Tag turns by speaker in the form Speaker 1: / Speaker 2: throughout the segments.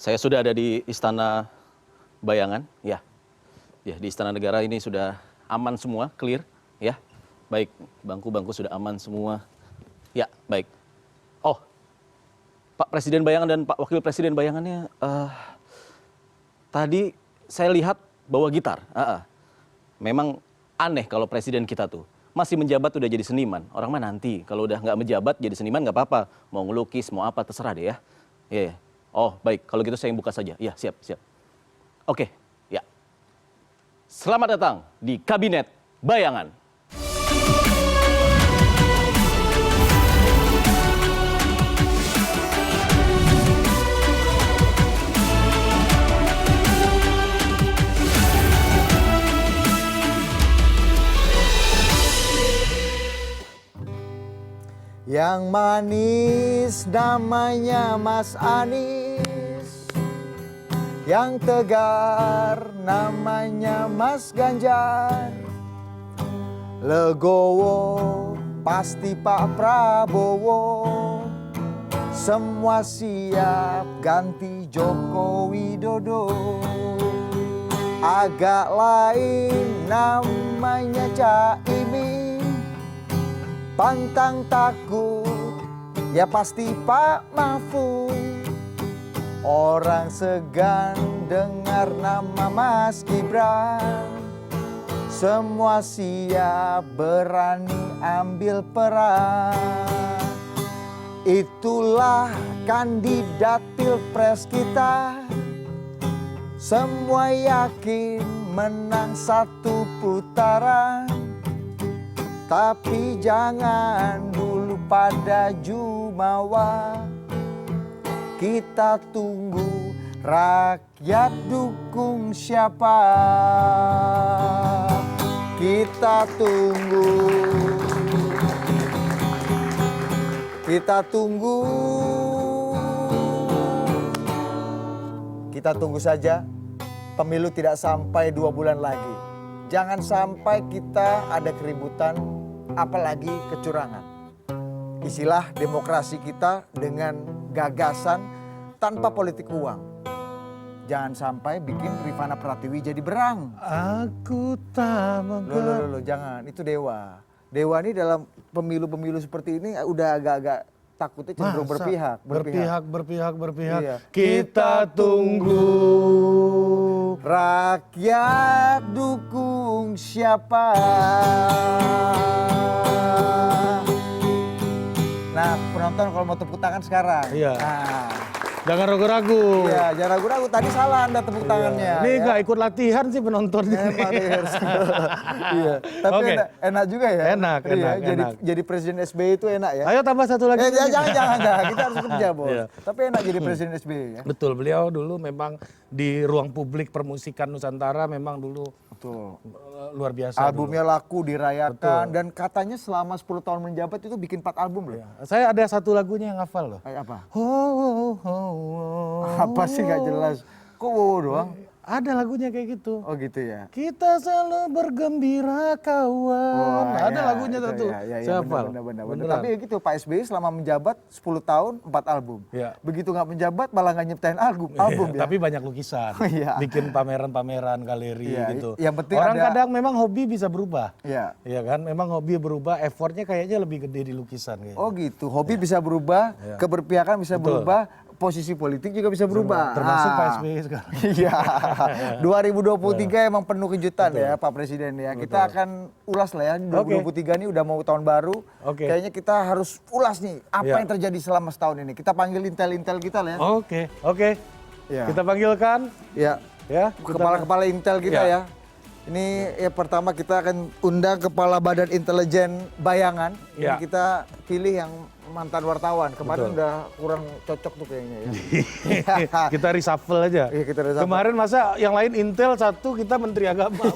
Speaker 1: Saya sudah ada di Istana Bayangan, ya. Ya, di Istana Negara ini sudah aman semua, clear, ya. Baik, bangku-bangku sudah aman semua. Ya, baik. Oh, Pak Presiden Bayangan dan Pak Wakil Presiden Bayangannya, tadi saya lihat bawa gitar. Memang aneh kalau presiden kita tuh masih menjabat udah jadi seniman. Orang mah nanti kalau udah nggak menjabat jadi seniman nggak apa-apa. Mau ngelukis, mau apa terserah deh ya. Iya. Oh baik, kalau gitu saya yang buka saja. Iya siap. Oke, ya. Selamat datang di Kabinet Bayangan.
Speaker 2: Yang manis namanya Mas Anies, yang tegar namanya Mas Ganjar, legowo pasti Pak Prabowo, semua siap ganti Joko Widodo. Agak lain namanya Caimin, pantang takut, ya pasti Pak Mahfud. Orang segan dengar nama Mas Gibran, semua siap berani ambil peran. Itulah kandidat pilpres kita, semua yakin menang satu putaran. Tapi jangan dulu pada jumawa, kita tunggu rakyat dukung siapa. Kita tunggu saja. Pemilu tidak sampai 2 bulan lagi. Jangan sampai kita ada keributan, apalagi kecurangan. Isilah demokrasi kita dengan gagasan tanpa politik uang. Jangan sampai bikin Rifana Pratiwi jadi berang.
Speaker 3: Aku tak
Speaker 2: Loh, jangan. Itu Dewa. Dewa ini dalam pemilu-pemilu seperti ini udah agak-agak takutnya cenderung berpihak.
Speaker 3: Berpihak.
Speaker 2: Iya.
Speaker 3: Kita tunggu
Speaker 2: rakyat dukung siapa. Nah, penonton kalau mau tepuk tangan sekarang.
Speaker 3: Iya.
Speaker 2: Nah,
Speaker 3: Jangan ragu-ragu.
Speaker 2: iya, jangan ragu-ragu. Tadi salah Anda tepuk tangannya.
Speaker 3: Ini
Speaker 2: ya.
Speaker 3: nggak ikut latihan sih penontonnya.
Speaker 2: Iya. Tapi
Speaker 3: Oke.
Speaker 2: enak juga ya.
Speaker 3: Enak.
Speaker 2: Jadi Presiden SBY itu enak ya.
Speaker 3: Ayo tambah satu lagi.
Speaker 2: Jangan. Kita harus kerja, Bos.
Speaker 3: Iya.
Speaker 2: Tapi enak jadi Presiden SBY ya.
Speaker 3: Betul, beliau dulu memang di ruang publik permusikan Nusantara memang dulu
Speaker 2: Betul.
Speaker 3: luar biasa.
Speaker 2: Albumnya laku, dirayakan.
Speaker 3: Betul.
Speaker 2: Dan katanya selama 10 tahun menjabat itu bikin 4 album loh.
Speaker 3: Saya ada satu lagunya yang hafal loh.
Speaker 2: Apa?
Speaker 3: Oh.
Speaker 2: Apa sih nggak jelas? Kok wow doang?
Speaker 3: Ada lagunya kayak gitu.
Speaker 2: Oh gitu ya.
Speaker 3: Kita selalu bergembira kawan. Ada lagunya
Speaker 2: itu
Speaker 3: satu.
Speaker 2: ya,
Speaker 3: Saya hafal.
Speaker 2: Benar.
Speaker 3: Beneran.
Speaker 2: Tapi ya gitu Pak SBY selama menjabat 10 tahun 4 album.
Speaker 3: Ya.
Speaker 2: Begitu nggak menjabat malah nggak nyiptain album ya.
Speaker 3: Tapi banyak lukisan.
Speaker 2: Iya.
Speaker 3: Bikin pameran-pameran, galeri
Speaker 2: Iya,
Speaker 3: gitu.
Speaker 2: yang penting
Speaker 3: orang
Speaker 2: ada-
Speaker 3: kadang memang hobi bisa berubah.
Speaker 2: Iya.
Speaker 3: Iya kan? Memang hobi berubah, effortnya kayaknya lebih gede di lukisan kayaknya.
Speaker 2: Oh gitu. Hobi bisa berubah, keberpihakan bisa berubah, posisi politik juga bisa berubah.
Speaker 3: Termasuk Pak SBY sekarang.
Speaker 2: Iya. 2023 emang penuh kejutan ya Pak Presiden ya. Kita akan ulas lah ya. 2023 ini udah mau tahun baru.
Speaker 3: Oke.
Speaker 2: Kayaknya kita harus ulas nih apa
Speaker 3: Ya.
Speaker 2: yang terjadi selama setahun ini. Kita panggil intel-intel kita lah ya.
Speaker 3: Oke.
Speaker 2: Ya.
Speaker 3: Kita panggilkan
Speaker 2: Ya.
Speaker 3: ya.
Speaker 2: Kepala-kepala intel kita
Speaker 3: Ya.
Speaker 2: ya. Ini ya pertama kita akan undang Kepala Badan Intelijen Bayangan. Ini
Speaker 3: Ya.
Speaker 2: kita pilih yang mantan wartawan. Kemarin
Speaker 3: Betul.
Speaker 2: udah kurang cocok tuh kayaknya ya.
Speaker 3: Kita reshuffle aja.
Speaker 2: Iya, kita reshuffle.
Speaker 3: Kemarin masa yang lain Intel satu, kita Menteri Agama. Bos.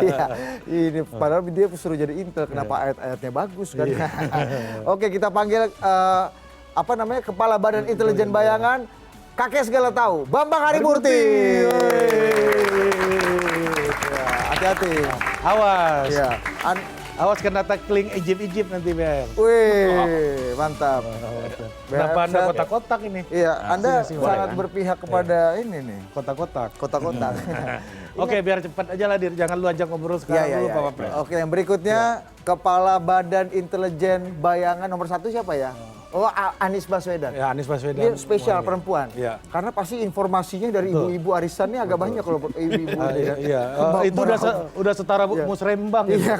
Speaker 2: Iya, ini padahal dia suruh jadi intel, kenapa ayat-ayatnya bagus kan? Oke, kita panggil Kepala Badan Intelijen Bayangan, kakek segala tahu, Bambang Harimurti. Ya, hati-hati.
Speaker 3: Awas.
Speaker 2: Ya,
Speaker 3: Awas kena tackling Egypt nanti BM.
Speaker 2: Wih, mantap.
Speaker 3: Kenapa Anda
Speaker 2: Saya-
Speaker 3: kotak-kotak ini?
Speaker 2: Iya, Anda
Speaker 3: Sih,
Speaker 2: sangat
Speaker 3: boleh, kan?
Speaker 2: berpihak kepada ini nih,
Speaker 3: Kotak-kotak.
Speaker 2: kota-kota.
Speaker 3: Oke, biar cepat aja lah, Dir. Jangan lu ajak ngobrol
Speaker 2: Iya,
Speaker 3: sekarang
Speaker 2: iya,
Speaker 3: dulu,
Speaker 2: iya.
Speaker 3: Pak Wapres.
Speaker 2: Oke, yang berikutnya Kepala Badan Intelijen Bayangan nomor 1 siapa ya? Oh, Anies Baswedan.
Speaker 3: Ya, Anies Baswedan.
Speaker 2: Dia spesial
Speaker 3: Mohon.
Speaker 2: perempuan.
Speaker 3: Iya.
Speaker 2: Karena pasti informasinya dari ibu-ibu arisan ini agak banyak kalau ibu-ibu.
Speaker 3: Iya, iya. Itu udah setara musrembang. ya.
Speaker 2: Iya,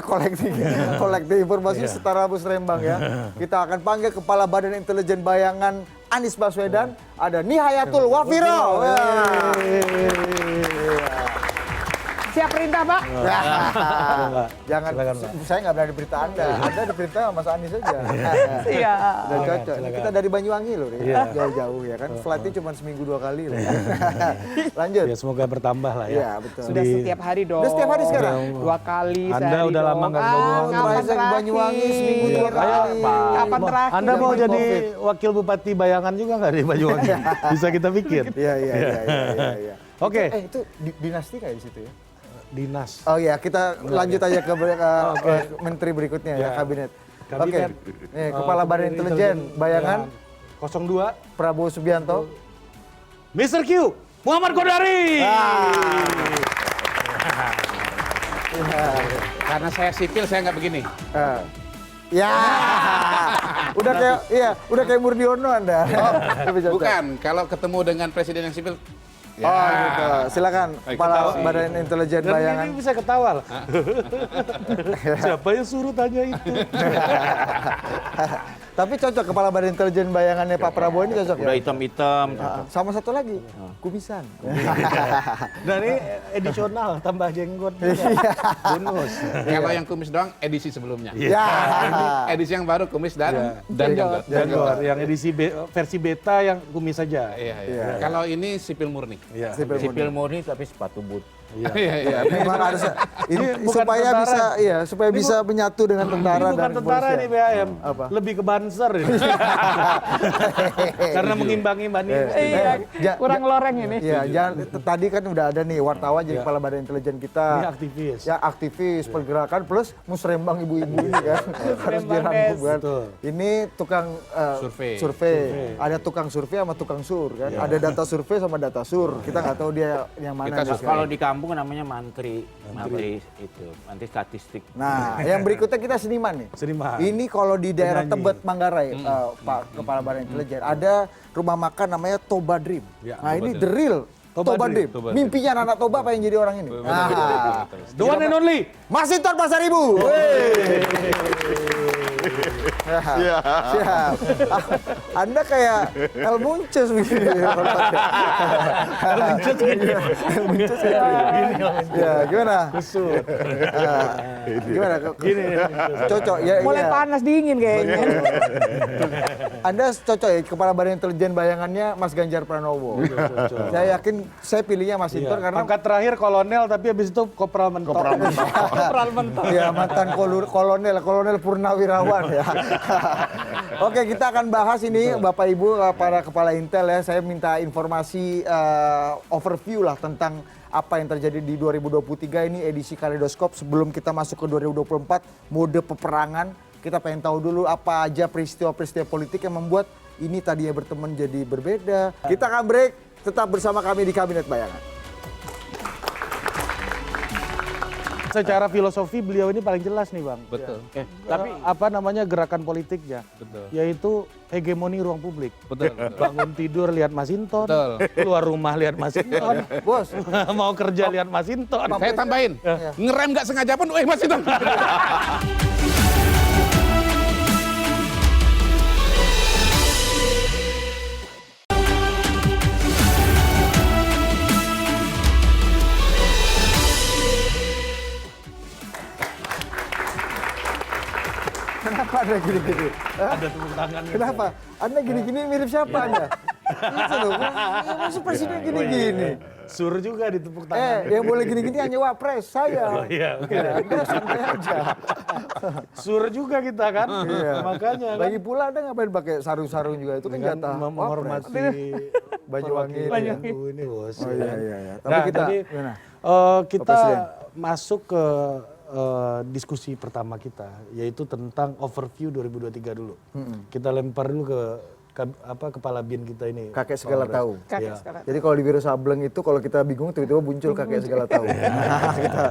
Speaker 2: kolektif informasi setara musrembang ya. Kita akan panggil Kepala Badan Intelijen Bayangan Anies Baswedan, ada Nihayatul Wafiro.
Speaker 4: Siap perintah, Pak?
Speaker 2: Jangan,
Speaker 3: Silakan, Pak.
Speaker 2: saya nggak berani berita Anda. Anda diperintah sama Mas Anies saja.
Speaker 4: Iya.
Speaker 2: Udah cocok.
Speaker 3: silakan.
Speaker 2: Kita dari Banyuwangi loh,
Speaker 3: Iya.
Speaker 2: jauh-jauh ya kan. Flightnya cuma seminggu 2 kali loh. Lanjut.
Speaker 3: Ya, semoga bertambah lah ya.
Speaker 2: Iya, betul.
Speaker 4: Sudah setiap hari dong.
Speaker 2: Udah setiap hari sekarang?
Speaker 4: 2 kali
Speaker 3: Anda
Speaker 4: sehari
Speaker 3: udah lama
Speaker 4: dong.
Speaker 3: nggak ke Banyuwangi.
Speaker 4: Kapan
Speaker 2: Terakhir ke
Speaker 4: terakhir?
Speaker 2: Banyuwangi seminggu
Speaker 3: Iya,
Speaker 2: 2 kali.
Speaker 4: Kapan terakhir?
Speaker 3: Anda mau
Speaker 2: Zaman
Speaker 3: jadi
Speaker 2: Covid.
Speaker 3: wakil bupati bayangan juga nggak di Banyuwangi? Bisa kita bikin.
Speaker 2: Iya.
Speaker 3: Oke.
Speaker 2: Itu dinasti kayak di situ ya?
Speaker 3: Dinas.
Speaker 2: Oh iya, kita lanjut aja ke menteri berikutnya ya,
Speaker 3: Ya.
Speaker 2: kabinet.
Speaker 3: Kabinet.
Speaker 2: Oke. Nih, Kepala Badan Intelijen Bayangan
Speaker 3: 02
Speaker 2: Prabowo Subianto.
Speaker 3: Mr. Q Muhammad Kodari.
Speaker 5: Karena saya sipil, saya nggak begini.
Speaker 2: Ya. Udah kayak Murdiono Anda. Lebih cocok.
Speaker 5: Bukan, kalau ketemu dengan presiden yang sipil,
Speaker 2: Oh gitu. Silakan
Speaker 5: Baik,
Speaker 2: Kepala
Speaker 5: ketawa.
Speaker 2: Badan Intelijen
Speaker 3: Dan
Speaker 2: Bayangan.
Speaker 3: ini bisa ketawa lah. Siapa yang suruh tanya itu?
Speaker 2: Tapi cocok Kepala Badan Intelijen Bayangannya Pak Prabowo ini cocok ya.
Speaker 1: Udah hitam-hitam.
Speaker 2: Sama satu lagi, kumisan.
Speaker 3: Dan ini edisional, tambah jenggot. Bonus.
Speaker 5: kalau yang kumis doang edisi sebelumnya.
Speaker 2: Ya.
Speaker 5: Edisi yang baru kumis dan jenggot.
Speaker 3: Jenggot. Yang edisi versi beta yang kumis saja.
Speaker 5: Iya. Kalau ini sipil murni.
Speaker 3: Iya.
Speaker 1: Sipil murni tapi sepatu boot.
Speaker 2: Iya, memang harus ini
Speaker 3: bukan
Speaker 2: supaya
Speaker 3: tentara.
Speaker 2: bisa supaya bisa menyatu dengan tentara
Speaker 3: Ini bukan
Speaker 2: dan
Speaker 3: tentara
Speaker 2: kepolisian.
Speaker 3: nih BAM,
Speaker 2: Apa?
Speaker 3: lebih ke banser ini. Karena mengimbangi Mbak Nin.
Speaker 4: Iya,
Speaker 2: Ja-
Speaker 4: kurang loreng ini.
Speaker 2: Iya, tadi kan udah ada nih wartawan jadi Kepala Badan Intelijen kita.
Speaker 3: Ini aktivis.
Speaker 2: Ya aktivis pergerakan plus musrembang ibu-ibu ini kan harus dirangkum kan.
Speaker 3: Betul.
Speaker 2: Ini tukang survei. Ada tukang survei sama tukang sur kan. Ada data survei sama data sur. Kita nggak tahu dia yang mana.
Speaker 5: Kita
Speaker 2: nih
Speaker 5: sur-
Speaker 2: sekarang.
Speaker 1: Kalau di kampung namanya mantri itu, mantri statistik.
Speaker 2: Nah, yang berikutnya kita seniman nih.
Speaker 3: Seniman.
Speaker 2: Ini kalau di daerah
Speaker 3: Penyanyi.
Speaker 2: Tebet Manggarai, Pak Kepala Badan Intelijen, ada rumah makan namanya Toba Dream.
Speaker 3: Ya,
Speaker 2: Nah, ini the real
Speaker 3: Toba
Speaker 2: Toba
Speaker 3: Dream.
Speaker 2: Dream. Mimpinya anak Toba apa yang jadi orang ini? Nah,
Speaker 3: The one and only.
Speaker 2: Masinton Pasar Ibu. Siap. Anda kayak El Munces begini. El Munces gini. Ya, gimana? Gimana?
Speaker 3: Gini.
Speaker 2: Cocok ya.
Speaker 4: Mulai
Speaker 2: iya.
Speaker 4: panas dingin kayaknya.
Speaker 2: Anda cocok ya Kepala Badan Intelijen Bayangannya Mas Ganjar Pranowo. Saya yakin saya pilihnya Mas Sinton karena
Speaker 3: Pangkat terakhir kolonel tapi habis itu kopral mentok.
Speaker 4: Kopral mentok.
Speaker 2: ya mantan kolonel Purnawirawan ya. Oke, kita akan bahas ini Bapak Ibu para kepala Intel ya. Saya minta informasi overview lah tentang apa yang terjadi di 2023 ini edisi Kaleidoskop sebelum kita masuk ke 2024 mode peperangan. Kita pengen tahu dulu apa aja peristiwa-peristiwa politik yang membuat ini tadinya berteman jadi berbeda. Kita akan break, tetap bersama kami di Kabinet Bayangan.
Speaker 3: Secara filosofi beliau ini paling jelas nih Bang.
Speaker 5: Betul.
Speaker 3: Tapi apa namanya gerakan politiknya?
Speaker 5: Betul.
Speaker 3: Yaitu hegemoni ruang publik.
Speaker 5: Betul.
Speaker 3: Bangun tidur lihat Masinton,
Speaker 5: Betul.
Speaker 3: keluar rumah lihat Masinton,
Speaker 2: Bos,
Speaker 3: mau kerja lihat Masinton.
Speaker 5: Saya tambahin, ngerem nggak sengaja pun, masih itu.
Speaker 2: kenapa Anda gini-gini?
Speaker 3: Ada tepuk tangan.
Speaker 2: Kenapa? Anda gini-gini mirip siapa Anda? Itu loh, masuk presiden gini-gini.
Speaker 3: Sur juga ditepuk tangan.
Speaker 2: Yang boleh gini-gini hanya wapres, saya.
Speaker 3: Iya, oke.
Speaker 2: Anda santai aja.
Speaker 3: Sur juga kita kan. Makanya kan.
Speaker 2: Lagi pula Anda ngapain pakai sarung-sarung juga itu kan
Speaker 3: Kan
Speaker 2: jatah
Speaker 3: menghormati
Speaker 2: Banyuwangi.
Speaker 3: ini bos.
Speaker 2: Oh iya. Tapi
Speaker 3: Nah,
Speaker 2: kita
Speaker 3: jadi,
Speaker 2: gimana?
Speaker 3: kita
Speaker 2: Presiden.
Speaker 3: masuk ke diskusi pertama kita, yaitu tentang overview 2023 dulu. Kita lempar dulu ke kepala bin kita ini.
Speaker 2: Kakek segala tahu.
Speaker 4: Kakek
Speaker 3: Iya.
Speaker 4: sekarang.
Speaker 2: Jadi kalau di Wiro Sableng itu kalau kita bingung tiba-tiba muncul kakek segala tahu. Kita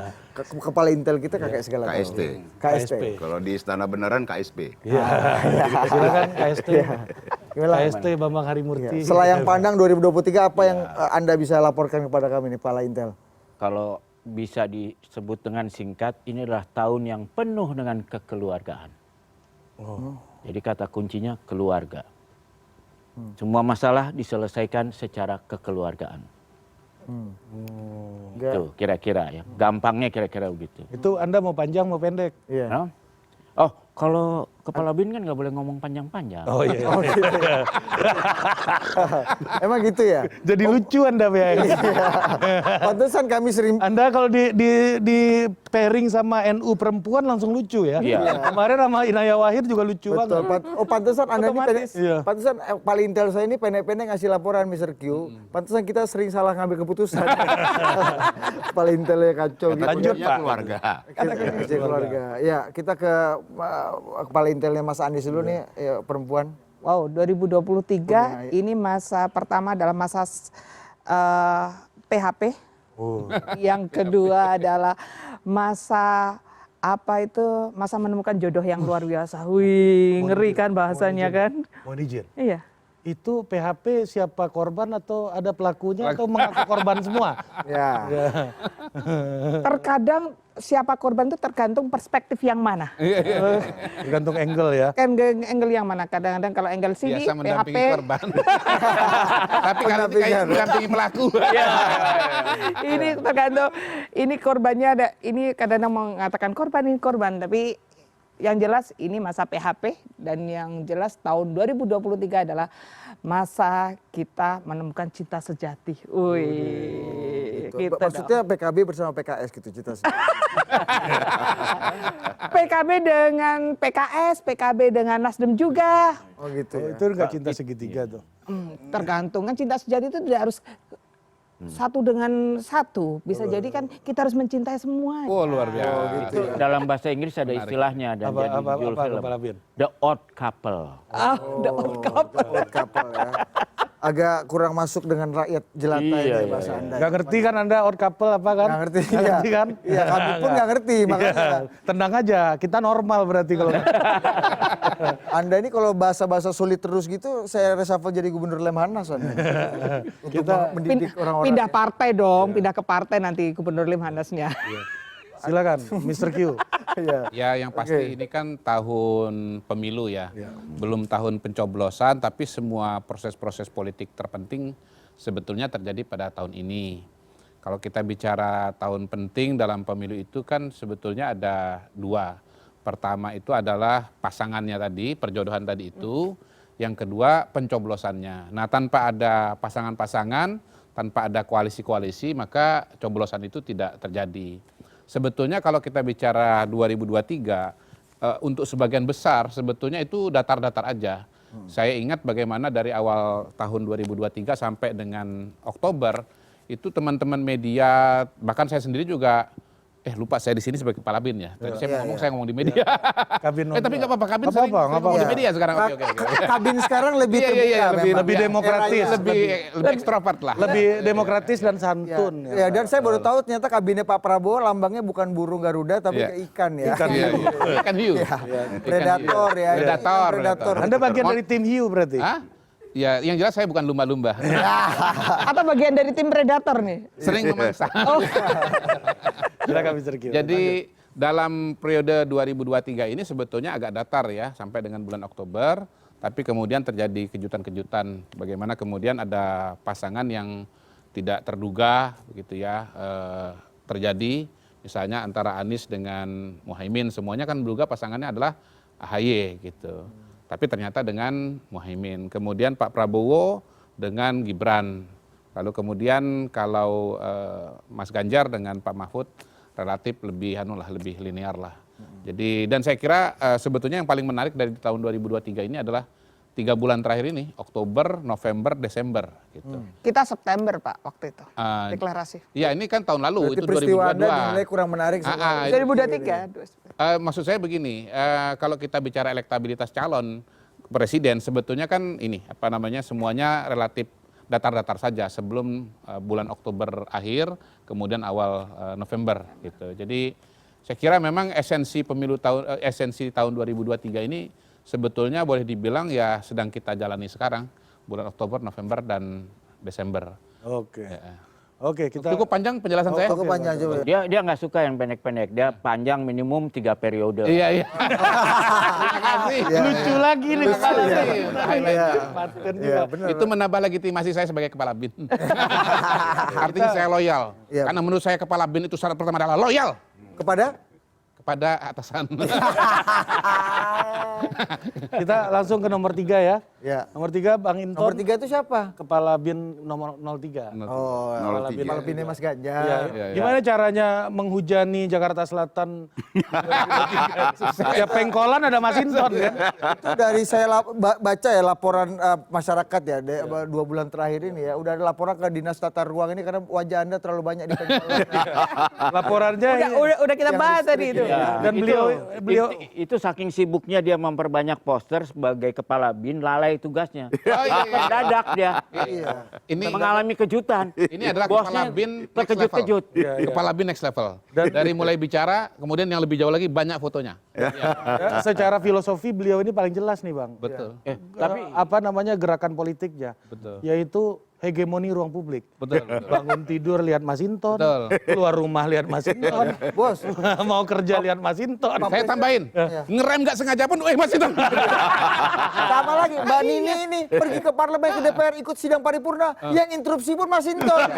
Speaker 2: kepala intel kita kakek segala tahu.
Speaker 6: KST.
Speaker 2: KSP.
Speaker 6: Kalau di Istana Beneran KSP.
Speaker 3: Iya. Silakan KST.
Speaker 2: Gimana?
Speaker 3: KST Bambang Harimurti.
Speaker 2: Selayang pandang 2023 apa yang Anda bisa laporkan kepada kami nih Kepala Intel?
Speaker 7: Kalau bisa disebut dengan singkat, ini adalah tahun yang penuh dengan kekeluargaan. Jadi kata kuncinya keluarga. Semua masalah diselesaikan secara kekeluargaan. Itu kira-kira ya. Gampangnya kira-kira begitu.
Speaker 3: Itu Anda mau panjang mau pendek?
Speaker 2: Iya.
Speaker 7: Nah, oh, kalau kepala bin kan nggak boleh ngomong panjang-panjang.
Speaker 3: Oh iya.
Speaker 2: Emang gitu ya?
Speaker 3: Jadi lucu Anda ya.
Speaker 2: Pantesan kami sering
Speaker 3: Anda kalau di pairing sama NU perempuan langsung lucu ya.
Speaker 7: Iya.
Speaker 3: Kemarin sama Inaya Wahid juga lucu
Speaker 2: betul.
Speaker 3: banget.
Speaker 2: Pantesan Anda ini pendek.
Speaker 3: Iya.
Speaker 2: Pantesan Kepala Intel saya ini pendek-pendek ngasih laporan Mr. Q. Pantesan kita sering salah ngambil keputusan. Kepala Intelnya kacau gitu.
Speaker 3: Lanjut,
Speaker 6: Kuncinya
Speaker 3: Pak.
Speaker 6: keluarga.
Speaker 2: Kita keluarga. Ya, kita ke Kepala Intelnya Mas Anies dulu nih, ya, perempuan.
Speaker 4: Wow, 2023 ini masa pertama adalah masa PHP. Yang kedua adalah masa apa itu? Masa menemukan jodoh yang luar biasa. Wih, ngeri kan bahasanya kan?
Speaker 3: Mohon izin.
Speaker 4: Iya.
Speaker 3: Itu PHP siapa korban atau ada pelakunya atau mengaku korban semua?
Speaker 2: Ya.
Speaker 4: Terkadang siapa korban itu tergantung perspektif yang mana.
Speaker 3: Tergantung angle ya.
Speaker 4: Kan angle yang mana? Kadang-kadang kalau angle sini
Speaker 5: Biasa
Speaker 4: PHP.
Speaker 5: mendampingi korban. Tapi kali ini kayak mendampingi pelaku.
Speaker 4: Ini tergantung, ini korbannya ada, ini kadang-kadang mengatakan korban ini korban, tapi yang jelas ini masa PHP dan yang jelas tahun 2023 adalah masa kita menemukan cinta sejati. Wih, gitu
Speaker 2: Maksudnya PKB bersama PKS gitu cita.
Speaker 4: PKB dengan PKS, PKB dengan Nasdem juga.
Speaker 2: Oh gitu
Speaker 3: Oh,
Speaker 2: ya.
Speaker 3: itu enggak cinta segitiga tuh.
Speaker 4: Tergantung kan cinta sejati itu tidak harus satu dengan satu. Bisa jadi kan kita harus mencintai semua.
Speaker 5: Oh, luar biasa.
Speaker 7: Itu dalam bahasa Inggris ada istilahnya dan jadi judul film.
Speaker 3: Kepala bin?
Speaker 7: The Odd Couple.
Speaker 4: The odd couple.
Speaker 2: Old couple ya. Agak kurang masuk dengan rakyat jelata
Speaker 7: Iya,
Speaker 2: itu bahasa Anda.
Speaker 3: Nggak ngerti kan Anda odd couple apa kan?
Speaker 2: Nggak ngerti.
Speaker 3: Nggak ngerti kan?
Speaker 2: Iya, kami pun nggak ngerti makanya.
Speaker 3: Iya, tenang aja, kita normal berarti kalau
Speaker 2: Anda ini kalau bahasa-bahasa sulit terus gitu, saya reshuffle jadi gubernur Lemhanas Anda. Untuk mendidik orang-orang.
Speaker 4: Pindah partai dong, pindah ke partai nanti gubernur Limhanasnya.
Speaker 3: silakan Mr. Q.
Speaker 2: Iya.
Speaker 5: Ya, yang pasti ini kan tahun pemilu ya. Belum tahun pencoblosan, tapi semua proses-proses politik terpenting sebetulnya terjadi pada tahun ini. Kalau kita bicara tahun penting dalam pemilu itu kan sebetulnya ada dua. Pertama itu adalah pasangannya tadi, perjodohan tadi itu. Yang kedua pencoblosannya. Nah, tanpa ada pasangan-pasangan, tanpa ada koalisi-koalisi, maka coblosan itu tidak terjadi. Sebetulnya kalau kita bicara 2023, untuk sebagian besar sebetulnya itu datar-datar aja. Saya ingat bagaimana dari awal tahun 2023 sampai dengan Oktober, itu teman-teman media, bahkan saya sendiri juga, lupa saya di sini sebagai kepala bin ya. Tadi saya mau ngomong, saya ngomong di media.
Speaker 3: Kabin
Speaker 5: Tapi nggak apa-apa, kabin
Speaker 3: Nggak
Speaker 5: sering
Speaker 3: apa-apa, nggak
Speaker 5: ngomong di
Speaker 2: apa-apa.
Speaker 5: media sekarang. Oke.
Speaker 2: Kabin sekarang lebih
Speaker 5: Iya,
Speaker 2: terbuka memang.
Speaker 3: lebih demokratis.
Speaker 5: Lebih ekstrovert lah.
Speaker 3: Lebih demokratis dan santun.
Speaker 2: Ya, dan saya baru tahu ternyata kabinnya Pak Prabowo lambangnya bukan burung Garuda tapi
Speaker 5: Iya.
Speaker 2: ke ikan ya.
Speaker 3: Ikan
Speaker 5: Iya,
Speaker 3: hiu.
Speaker 5: iya. Ikan hiu.
Speaker 2: Predator ya.
Speaker 5: Predator.
Speaker 2: Predator.
Speaker 3: Anda bagian dari tim hiu berarti?
Speaker 5: Hah? Ya, yang jelas saya bukan lumba-lumba.
Speaker 4: Atau bagian dari tim predator nih.
Speaker 5: Sering memangsa.
Speaker 3: Silakan Mr. Q.
Speaker 5: Jadi dalam periode 2023 ini sebetulnya agak datar ya sampai dengan bulan Oktober, tapi kemudian terjadi kejutan-kejutan bagaimana kemudian ada pasangan yang tidak terduga begitu ya terjadi, misalnya antara Anies dengan Muhaimin, semuanya kan menduga pasangannya adalah AHY gitu. Tapi ternyata dengan Muhaimin. Kemudian Pak Prabowo dengan Gibran. Lalu kemudian kalau Mas Ganjar dengan Pak Mahfud relatif lebih lebih linear lah. Jadi dan saya kira sebetulnya yang paling menarik dari tahun 2023 ini adalah 3 bulan terakhir ini, Oktober, November, Desember gitu.
Speaker 4: Kita September Pak waktu itu deklarasi.
Speaker 5: Iya, ini kan tahun lalu,
Speaker 2: Berarti
Speaker 5: itu
Speaker 2: peristiwa Anda
Speaker 5: 2022.
Speaker 2: dinilai kurang menarik. sama-
Speaker 4: 2023.
Speaker 5: Maksud saya begini, kalau kita bicara elektabilitas calon presiden, sebetulnya kan ini apa namanya semuanya relatif datar-datar saja sebelum bulan Oktober akhir, kemudian awal November gitu. Jadi saya kira memang esensi tahun 2023 ini sebetulnya boleh dibilang ya sedang kita jalani sekarang, bulan Oktober, November dan Desember.
Speaker 3: Oke.
Speaker 5: Ya.
Speaker 3: Oke, kita
Speaker 5: Cukup panjang penjelasan saya?
Speaker 2: Cukup panjang coba.
Speaker 7: Dia nggak suka yang pendek-pendek. Dia panjang minimum 3 periode.
Speaker 5: Iya, iya. Terima kasih.
Speaker 3: lucu lagi nih kepala
Speaker 2: Iya.
Speaker 3: saya.
Speaker 2: Iya.
Speaker 3: Paten
Speaker 2: Iya,
Speaker 3: juga.
Speaker 2: benar.
Speaker 5: Itu menambah legitimasi saya sebagai kepala BIN. Artinya saya loyal.
Speaker 2: Iya.
Speaker 5: Karena menurut saya kepala BIN itu syarat pertama adalah loyal
Speaker 2: Kepada
Speaker 5: kepada atasan.
Speaker 3: Kita langsung ke nomor 3 ya.
Speaker 2: ya.
Speaker 3: Nomor 3 Bang Inton.
Speaker 2: Nomor 3 itu siapa?
Speaker 3: Kepala BIN nomor 03.
Speaker 2: Oh,
Speaker 3: Kepala BIN
Speaker 2: kepala binnya Mas Ganjar.
Speaker 3: Iya.
Speaker 5: Iya, iya.
Speaker 3: Gimana caranya menghujani Jakarta Selatan? Ya pengkolan ada Mas Inton kan.
Speaker 2: Itu dari saya baca ya laporan masyarakat ya 2 bulan terakhir ini ya. Udah ada laporan ke Dinas Tata Ruang ini karena wajah Anda terlalu banyak di pengkolan.
Speaker 3: Laporannya
Speaker 4: Udah kita
Speaker 2: Yang
Speaker 4: bahas
Speaker 2: listrik
Speaker 4: tadi itu.
Speaker 2: ya.
Speaker 3: dan beliau
Speaker 7: itu saking sibuknya dia memperbanyak poster sebagai kepala BIN, lalai tugasnya.
Speaker 5: Oh, iya, iya.
Speaker 7: Mendadak dia
Speaker 2: Iya.
Speaker 5: Ini
Speaker 7: mengalami kejutan.
Speaker 5: ini adalah kepala
Speaker 7: Bosnya
Speaker 5: BIN next level.
Speaker 7: terkejut-kejut.
Speaker 3: Iya, iya.
Speaker 5: Kepala BIN next level.
Speaker 3: Dan-
Speaker 5: Dari mulai bicara, kemudian yang lebih jauh lagi banyak fotonya.
Speaker 3: ya, secara filosofi beliau ini paling jelas nih Bang.
Speaker 5: Betul.
Speaker 3: Tapi apa namanya gerakan politiknya?
Speaker 5: Betul.
Speaker 3: Yaitu hegemoni ruang publik.
Speaker 5: Betul. Betul.
Speaker 3: Bangun tidur lihat Mas Inton,
Speaker 5: Betul.
Speaker 3: keluar rumah lihat Mas Inton,
Speaker 2: Bos,
Speaker 3: mau kerja lihat Mas Inton.
Speaker 5: Saya tambahin,
Speaker 2: Iya.
Speaker 5: ngerem nggak sengaja pun, masih itu.
Speaker 2: sama lagi Mbak Nini ini pergi ke parlemen ke DPR ikut sidang paripurna, yang interupsi pun Mas Inton.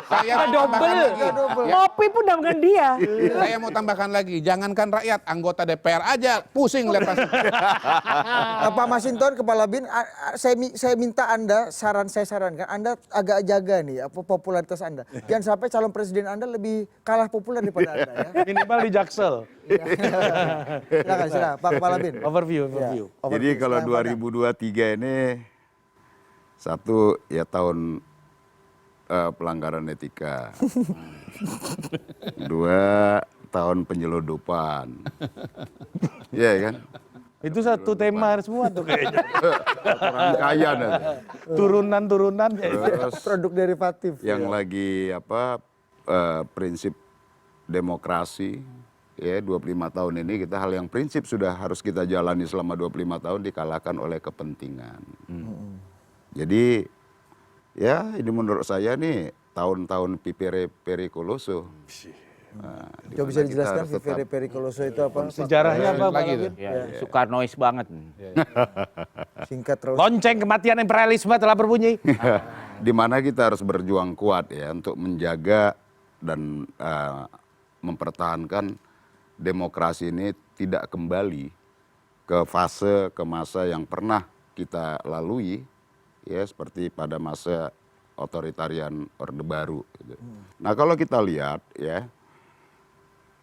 Speaker 5: Saya mau tambahkan lagi. Ya,
Speaker 4: Ngopi pun dengan dia.
Speaker 5: saya mau tambahkan lagi, jangankan rakyat, anggota DPR aja pusing lihat Mas.
Speaker 2: Pak Mas Inton kepala BIN, saya minta Anda saya sarankan Anda agak jaga nih popularitas Anda. Jangan sampai calon presiden Anda lebih kalah populer daripada Anda ya.
Speaker 3: Minimal di Jaksel.
Speaker 2: Silakan Pak Kepala BIN.
Speaker 3: Overview.
Speaker 6: Jadi kalau 2023 ini satu ya tahun pelanggaran etika. 2 tahun penyeludupan. Iya kan?
Speaker 3: Itu satu tema semua tuh kayaknya.
Speaker 6: Orang kaya nanti.
Speaker 3: Turunan-turunan.
Speaker 6: Terus
Speaker 2: Produk derivatif.
Speaker 6: yang lagi prinsip demokrasi ya 25 tahun ini kita hal yang prinsip sudah harus kita jalani selama 25 tahun dikalahkan oleh kepentingan. Jadi ya ini menurut saya nih tahun-tahun Vivere Pericoloso. Nah, di
Speaker 2: Coba bisa
Speaker 6: mana kita
Speaker 2: dijelaskan
Speaker 6: harus tetap-
Speaker 2: Vivere Pericoloso itu apa?
Speaker 3: Sejarahnya apa Pak
Speaker 5: Lagi
Speaker 3: Labin?
Speaker 5: tuh.
Speaker 7: Ya, Soekarnois banget.
Speaker 2: Singkat terus.
Speaker 3: Lonceng kematian imperialisme telah berbunyi.
Speaker 6: di mana kita harus berjuang kuat ya untuk menjaga dan mempertahankan demokrasi ini tidak kembali ke fase ke masa yang pernah kita lalui ya seperti pada masa otoritarian Orde Baru gitu. Nah, kalau kita lihat ya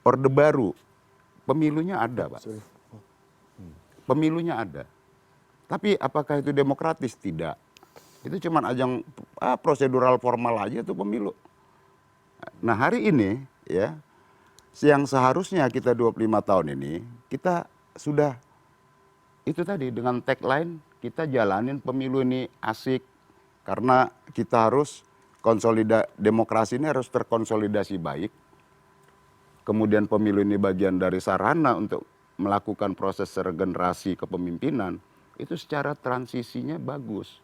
Speaker 6: Orde Baru pemilunya ada, Pak. Pemilunya ada. Tapi apakah itu demokratis? Tidak. Itu cuma ajang prosedural formal aja tuh pemilu. Nah, hari ini ya yang seharusnya kita 25 tahun ini kita sudah itu tadi dengan tagline kita jalanin pemilu ini asik karena kita harus demokrasi ini harus terkonsolidasi baik. Kemudian pemilu ini bagian dari sarana untuk melakukan proses regenerasi kepemimpinan itu secara transisinya bagus.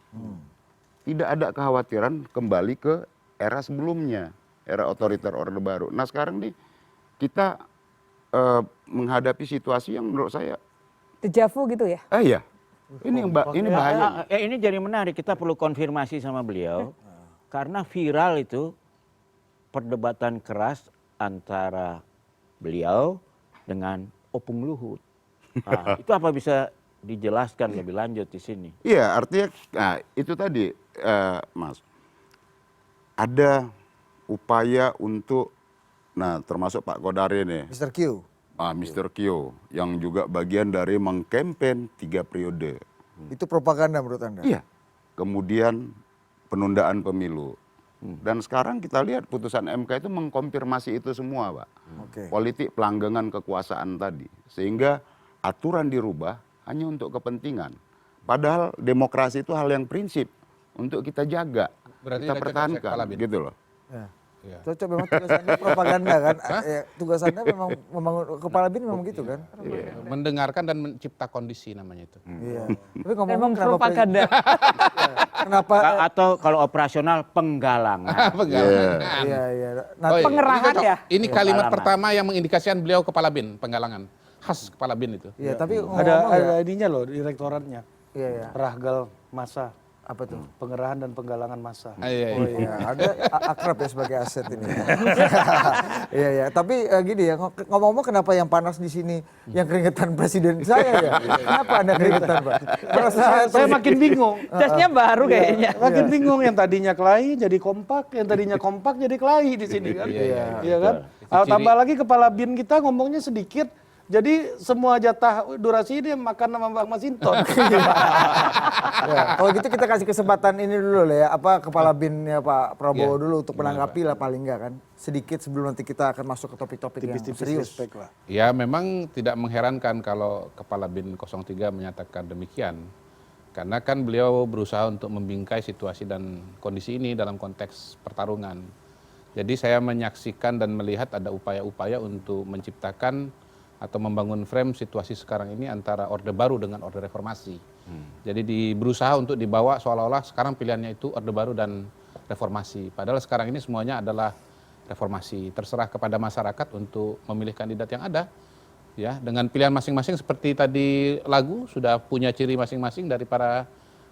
Speaker 6: Tidak ada kekhawatiran kembali ke era sebelumnya, era otoriter Orde Baru. Nah, sekarang nih kita menghadapi situasi yang menurut saya
Speaker 4: Dejavu gitu ya?
Speaker 6: iya. Ini bahaya.
Speaker 7: Ini jadi menarik, kita perlu konfirmasi sama beliau. Karena viral itu perdebatan keras antara beliau dengan Opung Luhut. Nah, itu apa bisa dijelaskan lebih lanjut di sini?
Speaker 6: Iya, artinya itu tadi Mas. Ada upaya untuk termasuk Pak Kodari nih.
Speaker 2: Mr. Q.
Speaker 6: Mr. Q yang juga bagian dari mengkampen 3 periode.
Speaker 2: Itu propaganda menurut Anda?
Speaker 6: Iya. Kemudian penundaan pemilu. Dan sekarang kita lihat putusan MK itu mengkonfirmasi itu semua, Pak.
Speaker 2: Oke.
Speaker 6: Politik pelanggengan kekuasaan tadi. Sehingga aturan dirubah hanya untuk kepentingan. Padahal demokrasi itu hal yang prinsip untuk kita jaga,
Speaker 5: Berarti
Speaker 6: kita
Speaker 5: tidak cocok
Speaker 6: pertahankan,
Speaker 5: Kepala Bin.
Speaker 6: gitu loh.
Speaker 2: Ya.
Speaker 5: Ya.
Speaker 2: Cocok memang tugas Anda propaganda kan? Ya, tugas Anda memang membangun kepala bin memang gitu kan?
Speaker 5: Mendengarkan dan mencipta kondisi namanya itu.
Speaker 2: Iya. Tapi
Speaker 4: Memang
Speaker 2: ngomong kenapa
Speaker 4: propaganda.
Speaker 2: kenapa
Speaker 7: Atau kalau operasional penggalangan.
Speaker 5: Penggalangan.
Speaker 2: iya iya. Nah,
Speaker 5: Oh, iya.
Speaker 4: Pengerahan
Speaker 5: Ini cocok.
Speaker 4: ya?
Speaker 5: Ini kalimat
Speaker 7: Penggalangan.
Speaker 5: pertama yang mengindikasikan beliau Kepala Bin, penggalangan. Khas Kepala Bin itu.
Speaker 2: iya, tapi ngomong
Speaker 3: Ada ininya loh, direktoratnya.
Speaker 2: Iya iya.
Speaker 3: Rahgal massa,
Speaker 2: Apa tuh?
Speaker 3: pengerahan dan penggalangan massa.
Speaker 5: Iya,
Speaker 2: Oh
Speaker 5: iya.
Speaker 2: iya, ada akrab ya sebagai aset ini. Iya ya, tapi gini ya, ngomong-ngomong kenapa yang panas di sini yang keringetan presiden saya ya? Kenapa Anda keringetan, Pak? Merasa
Speaker 3: Saya makin bingung.
Speaker 4: Jasnya baru kayaknya.
Speaker 3: Makin bingung, yang tadinya kelahi jadi kompak, yang tadinya kompak jadi kelahi di sini kan. Iya kan? Tambah lagi kepala bin kita ngomongnya sedikit, jadi semua jatah durasi ini makan sama Bang Masinton.
Speaker 2: ya, kalau gitu kita kasih kesempatan ini dulu lah ya, apa kepala binnya Pak Prabowo dulu untuk menanggapi lah paling enggak kan. Sedikit sebelum nanti kita akan masuk ke topik-topik yang
Speaker 3: Tipis-tipis
Speaker 2: serius.
Speaker 3: respect lah.
Speaker 5: Ya memang tidak mengherankan kalau Kepala Bin 03 menyatakan demikian. Karena kan beliau berusaha untuk membingkai situasi dan kondisi ini dalam konteks pertarungan. Jadi saya menyaksikan dan melihat ada upaya-upaya untuk menciptakan atau membangun frame situasi sekarang ini antara Orde Baru dengan Orde Reformasi. Jadi berusaha untuk dibawa seolah-olah sekarang pilihannya itu Orde Baru dan Reformasi. Padahal sekarang ini semuanya adalah Reformasi. Terserah kepada masyarakat untuk memilih kandidat yang ada. Ya, dengan pilihan masing-masing seperti tadi lagu sudah punya ciri masing-masing dari para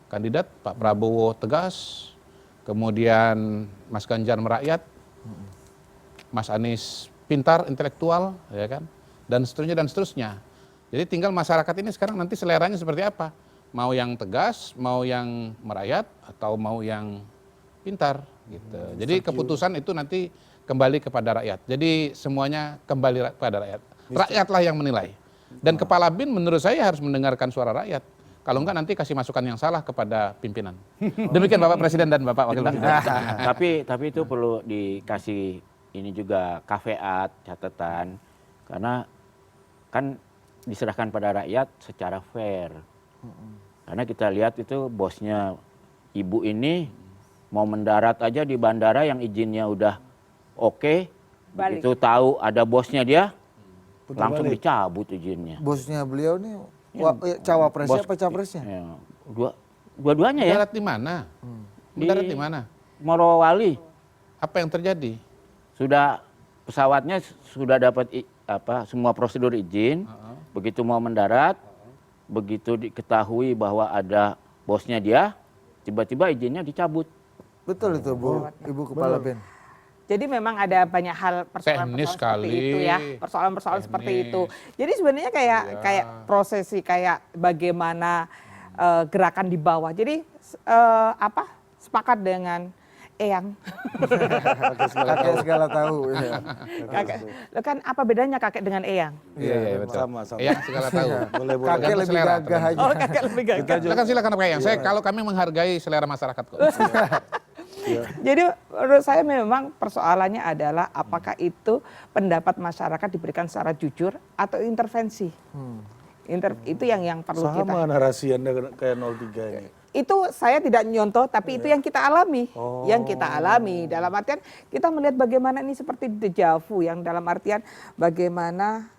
Speaker 5: kandidat. Pak Prabowo tegas, kemudian Mas Ganjar merakyat, Mas Anies pintar, intelektual, ya kan? Dan seterusnya dan seterusnya. Jadi tinggal masyarakat ini sekarang nanti seleranya seperti apa? Mau yang tegas, mau yang merayat, atau mau yang pintar gitu. Jadi keputusan itu nanti kembali kepada rakyat. Jadi semuanya kembali kepada rakyat. Rakyatlah yang menilai. Dan Kepala Bin menurut saya harus mendengarkan suara rakyat. Kalau enggak nanti kasih masukan yang salah kepada pimpinan. Demikian Bapak Presiden dan Bapak Wakil Presiden.
Speaker 7: Tapi itu perlu dikasih ini juga caveat, catatan, karena kan diserahkan pada rakyat secara fair. Karena kita lihat itu bosnya ibu ini mau mendarat aja di bandara yang izinnya udah oke,
Speaker 4: Balik.
Speaker 7: begitu tahu ada bosnya dia
Speaker 3: Putar
Speaker 7: langsung
Speaker 3: balik.
Speaker 7: dicabut izinnya.
Speaker 2: Bosnya beliau nih cawapresnya apa capresnya?
Speaker 7: Ya, dua-duanya ya.
Speaker 5: Mendarat di mana? Mendarat di mana?
Speaker 7: Morowali
Speaker 5: Apa yang terjadi?
Speaker 7: sudah pesawatnya sudah dapat semua prosedur izin. Begitu mau mendarat, begitu diketahui bahwa ada bosnya dia, tiba-tiba izinnya dicabut.
Speaker 2: Betul itu Bu, Ibu Kepala Bin.
Speaker 4: Jadi memang ada banyak hal persoalan-persoalan
Speaker 5: Teknis
Speaker 4: seperti
Speaker 5: sekali.
Speaker 4: itu ya, persoalan-persoalan seperti
Speaker 5: Teknis.
Speaker 4: itu. Jadi sebenarnya kayak prosesi kayak bagaimana gerakan di bawah. Jadi sepakat dengan Eyang.
Speaker 2: Kakek segala tahu. Ya.
Speaker 4: Kakek. Loh kan apa bedanya kakek dengan Eyang?
Speaker 5: Iya, betul.
Speaker 3: Sama.
Speaker 5: Iya, segala tahu.
Speaker 3: Boleh.
Speaker 2: Kakek
Speaker 5: Tergantung
Speaker 2: lebih
Speaker 5: selera,
Speaker 2: gagah aja.
Speaker 4: Oh kakek lebih gagah.
Speaker 5: Silakan silakan Pak Yang. Kalau kami menghargai selera masyarakat kok.
Speaker 4: Jadi menurut saya memang persoalannya adalah apakah itu pendapat masyarakat diberikan secara jujur atau intervensi. Itu yang perlu kita.
Speaker 3: Sama narasi Anda kayak 03 ini.
Speaker 4: Itu saya tidak nyontoh, tapi itu yang kita alami. Yang kita alami dalam artian kita melihat bagaimana ini seperti deja vu, yang dalam artian bagaimana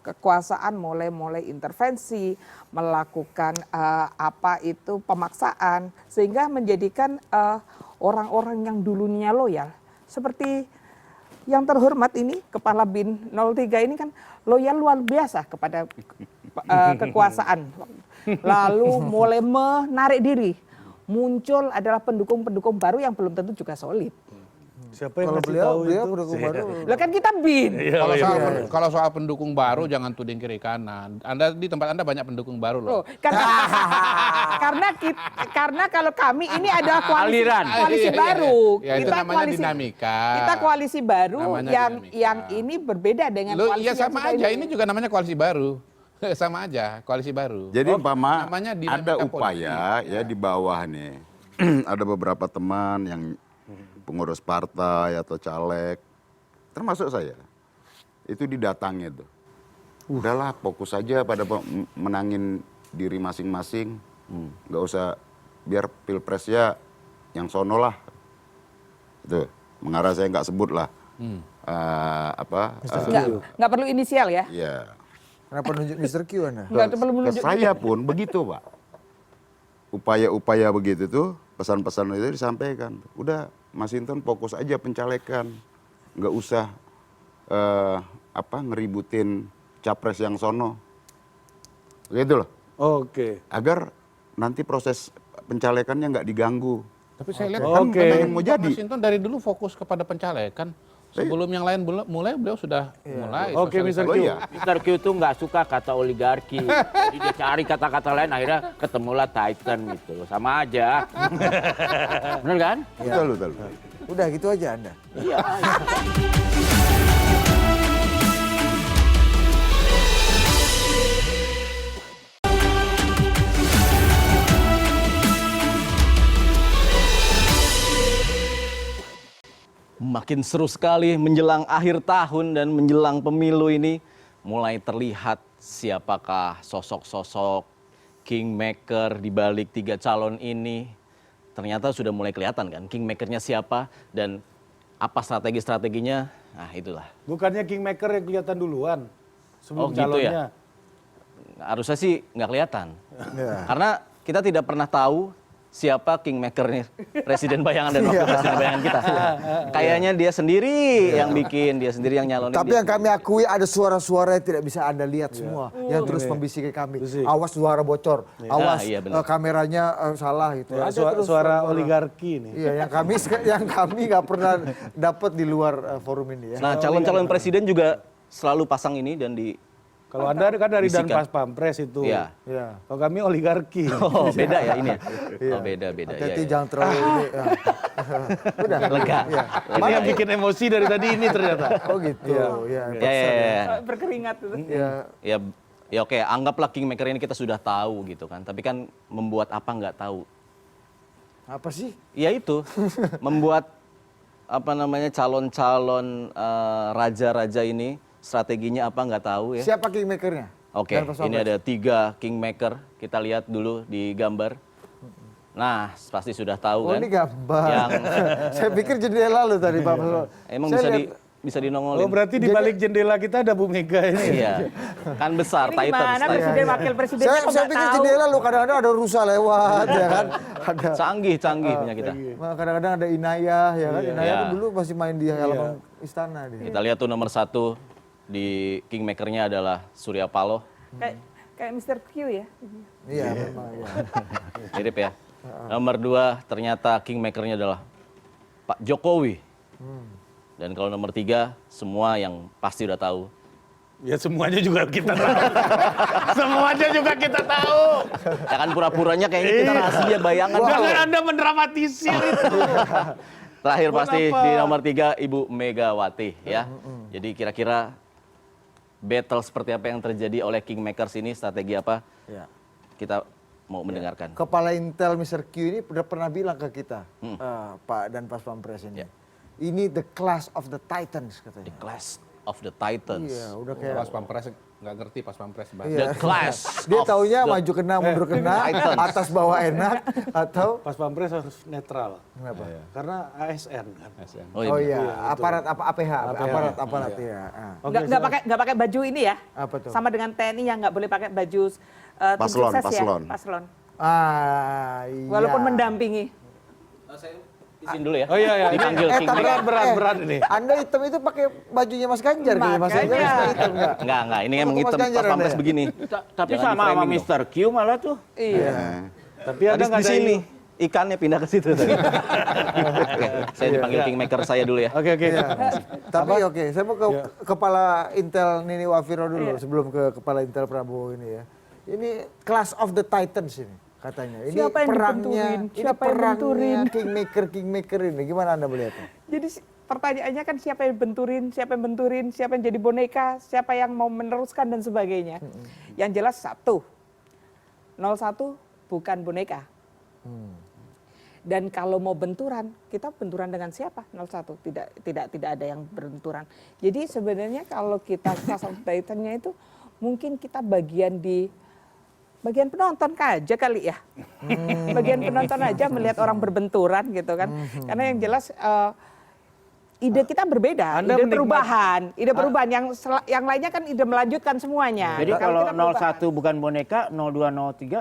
Speaker 4: kekuasaan mulai intervensi, melakukan pemaksaan, sehingga menjadikan orang-orang yang dulunya loyal, seperti yang terhormat ini Kepala Bin 03 ini kan loyal luar biasa kepada kekuasaan. Lalu mulai menarik diri. Muncul adalah pendukung-pendukung baru yang belum tentu juga solid.
Speaker 3: Siapa yang
Speaker 2: Kalau
Speaker 3: ngasih
Speaker 2: beliau
Speaker 3: tahu itu?
Speaker 2: pendukung baru.
Speaker 4: Loh kan kita Bin.
Speaker 5: Kalau soal pendukung baru jangan tuding kiri kanan. Anda di tempat Anda banyak pendukung baru loh.
Speaker 4: Loh, karena kalau kami ini adalah koalisi
Speaker 5: Iya,
Speaker 4: baru.
Speaker 5: iya. Ya, itu namanya dinamika.
Speaker 4: Kita koalisi baru
Speaker 5: Namanya
Speaker 4: yang
Speaker 5: dinamika.
Speaker 4: ini berbeda dengan
Speaker 5: Loh,
Speaker 4: koalisi
Speaker 5: iya sama
Speaker 4: yang
Speaker 5: aja. Ini juga namanya koalisi baru. Sama aja, koalisi baru.
Speaker 6: Jadi umpama
Speaker 5: namanya dinamika
Speaker 6: ada upaya ya di bawah nih. Ada beberapa teman yang pengurus partai atau caleg, termasuk saya. Itu didatangi tuh. Udahlah fokus saja pada menangin diri masing-masing. Nggak usah biar pilpresnya yang sono lah. Itu mengarah saya nggak sebut lah.
Speaker 4: Nggak perlu inisial ya?
Speaker 6: Ya.
Speaker 2: Kenapa nunjuk Mr. Q Anda?
Speaker 4: Nggak perlu
Speaker 6: Ke
Speaker 4: menunjuk.
Speaker 6: saya pun begitu, Pak. Upaya-upaya begitu tuh, pesan-pesan itu disampaikan. Udah, Mas Hinton fokus aja pencalekan. Nggak usah ngeributin capres yang sono. Gitu loh.
Speaker 3: Oke.
Speaker 6: Agar nanti proses pencalekannya nggak diganggu.
Speaker 5: Tapi saya lihat
Speaker 3: Oke.
Speaker 5: kan
Speaker 6: Mau jadi.
Speaker 5: Mas Hinton dari dulu fokus kepada pencalekan. Sebelum yang lain mulai, beliau sudah mulai.
Speaker 3: Oke, Mr.
Speaker 6: Oh
Speaker 3: Q.
Speaker 6: iya.
Speaker 7: Mr. Q itu nggak suka kata oligarki. Jadi dia cari kata-kata lain, akhirnya ketemulah Titan gitu. Sama aja. Bener kan?
Speaker 6: Betul.
Speaker 2: Udah gitu aja Anda.
Speaker 7: Iya.
Speaker 1: Makin seru sekali menjelang akhir tahun dan menjelang pemilu ini mulai terlihat siapakah sosok-sosok kingmaker di balik 3 calon ini. Ternyata sudah mulai kelihatan kan kingmakernya siapa dan apa strategi-strateginya. Nah itulah.
Speaker 3: Bukannya kingmaker yang kelihatan duluan sebelum
Speaker 1: Oh, gitu
Speaker 3: calonnya.
Speaker 1: ya? Harusnya sih nggak kelihatan.
Speaker 2: Ya.
Speaker 1: Karena kita tidak pernah tahu siapa kingmakernya presiden bayangan dan wakil presiden bayangan kita. Kayaknya dia sendiri yang bikin, dia sendiri yang nyalonin.
Speaker 2: Tapi yang kami akui ada suara-suara yang tidak bisa Anda lihat semua. Yang terus membisiki kami. Awas suara bocor. Awas
Speaker 1: iya, benar.
Speaker 2: kameranya salah gitu.
Speaker 3: Ya,
Speaker 2: Ada terus
Speaker 3: suara oligarki nih.
Speaker 2: Iya, yang kami nggak pernah dapat di luar forum ini ya.
Speaker 1: Nah, calon-calon presiden juga selalu pasang ini dan di
Speaker 3: Kalau Anda kan dari Dan
Speaker 1: Bisikan.
Speaker 3: Pas Pampres itu.
Speaker 1: Iya.
Speaker 2: Ya.
Speaker 3: Kalau kami oligarki.
Speaker 1: Oh, beda ya ini. Oh, beda.
Speaker 2: Hati-hati
Speaker 1: Ya, ya.
Speaker 2: jangan terlalu ini. Ya. Udah.
Speaker 1: Lega.
Speaker 2: Iya.
Speaker 3: Ini yang bikin emosi dari tadi ini ternyata.
Speaker 2: Oh gitu. Ya.
Speaker 1: Ya.
Speaker 4: Berkeringat itu.
Speaker 1: Ya oke, anggaplah kingmaker ini kita sudah tahu gitu kan. Tapi kan membuat apa nggak tahu.
Speaker 2: Apa sih?
Speaker 1: Ya itu, membuat calon-calon raja-raja ini strateginya apa nggak tahu ya.
Speaker 2: Siapa kingmakernya?
Speaker 1: Oke,
Speaker 2: Dan Pas
Speaker 1: ini
Speaker 2: Pampres.
Speaker 1: ada 3 kingmaker. Kita lihat dulu di gambar. Nah, pasti sudah tahu
Speaker 2: Oh
Speaker 1: kan.
Speaker 2: ini gambar.
Speaker 1: Yang-
Speaker 2: Saya pikir jendela lu tadi Pak.
Speaker 1: Emang
Speaker 2: Saya
Speaker 1: bisa
Speaker 3: Oh
Speaker 1: dinongolin.
Speaker 3: berarti di balik jendela kita ada Bu Mega ini.
Speaker 1: Iya. Kan besar,
Speaker 4: Ini gimana
Speaker 1: Titans.
Speaker 4: presiden wakil presiden kok
Speaker 2: Saya
Speaker 4: nggak
Speaker 2: pikir
Speaker 4: tahu?
Speaker 2: jendela lu kadang-kadang ada rusa lewat ya kan. Ada
Speaker 1: Canggih punya kita.
Speaker 2: kadang-kadang ada Inayah ya kan. Inayah
Speaker 1: Iya.
Speaker 2: tuh dulu masih main di halaman istana dia.
Speaker 1: Kita lihat tuh nomor 1 di kingmakernya adalah Surya Paloh.
Speaker 4: Kayak Mr. Q ya.
Speaker 2: Iya memang ya.
Speaker 1: Mirip ya. Nomor 2 ternyata kingmakernya adalah Pak Jokowi. Dan kalau nomor 3 semua yang pasti udah tahu.
Speaker 3: Ya semuanya juga kita tahu. Semuanya juga kita tahu.
Speaker 1: Ya kan pura-puranya kayaknya kita rahasia bayangan.
Speaker 3: Jangan Anda mendramatisir itu.
Speaker 1: Terakhir
Speaker 3: Buat
Speaker 1: pasti
Speaker 3: apa?
Speaker 1: di nomor 3 Ibu Megawati ya. Jadi kira-kira battle seperti apa yang terjadi oleh kingmakers ini, strategi apa?
Speaker 2: Ya.
Speaker 1: Kita mau mendengarkan.
Speaker 2: Kepala Intel Mr. Q ini udah pernah bilang ke kita, Pak Dan Pas Pampres ini.
Speaker 1: Ya.
Speaker 2: Ini the class of the titans
Speaker 1: The
Speaker 2: katanya.
Speaker 1: Clash of the Titans.
Speaker 2: Iya, udah kayak
Speaker 5: Pas Pampres nggak ngerti Pas Pampres bahasa.
Speaker 2: Iya.
Speaker 1: The Clash.
Speaker 2: Dia
Speaker 1: of
Speaker 2: taunya
Speaker 1: the-
Speaker 2: maju kena, mundur kena,
Speaker 1: Titans.
Speaker 2: atas bawah enak, atau
Speaker 3: Pas Pampres harus netral.
Speaker 2: kenapa?
Speaker 3: Karena ASN kan.
Speaker 2: Oh iya, aparat apa APH, aparat ya.
Speaker 4: Nggak pakai baju ini ya.
Speaker 2: Apa tuh?
Speaker 4: Sama dengan TNI yang nggak boleh pakai baju tim
Speaker 6: Paslon,
Speaker 4: sukses
Speaker 6: paslon.
Speaker 4: ya. Paslon.
Speaker 2: Iya.
Speaker 4: Walaupun mendampingi.
Speaker 1: Izin dulu ya.
Speaker 3: Oh iya, iya.
Speaker 1: Dipanggil
Speaker 2: tapi
Speaker 1: kingmaker.
Speaker 3: berat ini.
Speaker 2: Anda hitam itu pakai bajunya Mas Ganjar gitu. Mas Ganjar
Speaker 4: Makanya.
Speaker 2: suka hitam enggak?
Speaker 1: Enggak, ini emang
Speaker 2: Mas
Speaker 1: hitam
Speaker 2: Ganjar
Speaker 1: Pas Pampres
Speaker 2: Anda ya?
Speaker 1: begini.
Speaker 7: Tapi
Speaker 1: Jangan
Speaker 7: sama
Speaker 1: di-framing dong.
Speaker 7: Mr. Q malah tuh.
Speaker 4: Iya.
Speaker 3: Tapi ada
Speaker 1: Habis
Speaker 3: nggak
Speaker 1: di
Speaker 3: ada
Speaker 1: sini ikannya pindah ke situ tadi. Oke, saya dipanggil kingmaker saya dulu ya.
Speaker 3: Oke.
Speaker 2: Iya. Tapi oke, saya mau ke kepala Intel Nini Wafiro dulu sebelum ke kepala Intel Prabowo ini ya. Ini class of the titans ini katanya. Ini
Speaker 4: Siapa yang
Speaker 2: perangnya,
Speaker 4: dibenturin?
Speaker 2: ini
Speaker 4: Siapa yang
Speaker 2: perangnya
Speaker 4: benturin?
Speaker 2: kingmaker ini. Gimana Anda melihatnya?
Speaker 4: Jadi pertanyaannya kan siapa yang benturin, siapa yang jadi boneka, siapa yang mau meneruskan dan sebagainya. Yang jelas 01 bukan boneka. Dan kalau mau benturan, kita benturan dengan siapa? 01. Tidak ada yang benturan. Jadi sebenarnya kalau kita class of Titan-nya itu mungkin kita bagian penonton aja kali ya. Bagian penonton aja melihat orang berbenturan gitu kan. Karena yang jelas ide kita berbeda, ide perubahan yang lainnya kan ide melanjutkan semuanya.
Speaker 7: Jadi kalau
Speaker 4: kita perubahan.
Speaker 7: 01 bukan boneka, 02,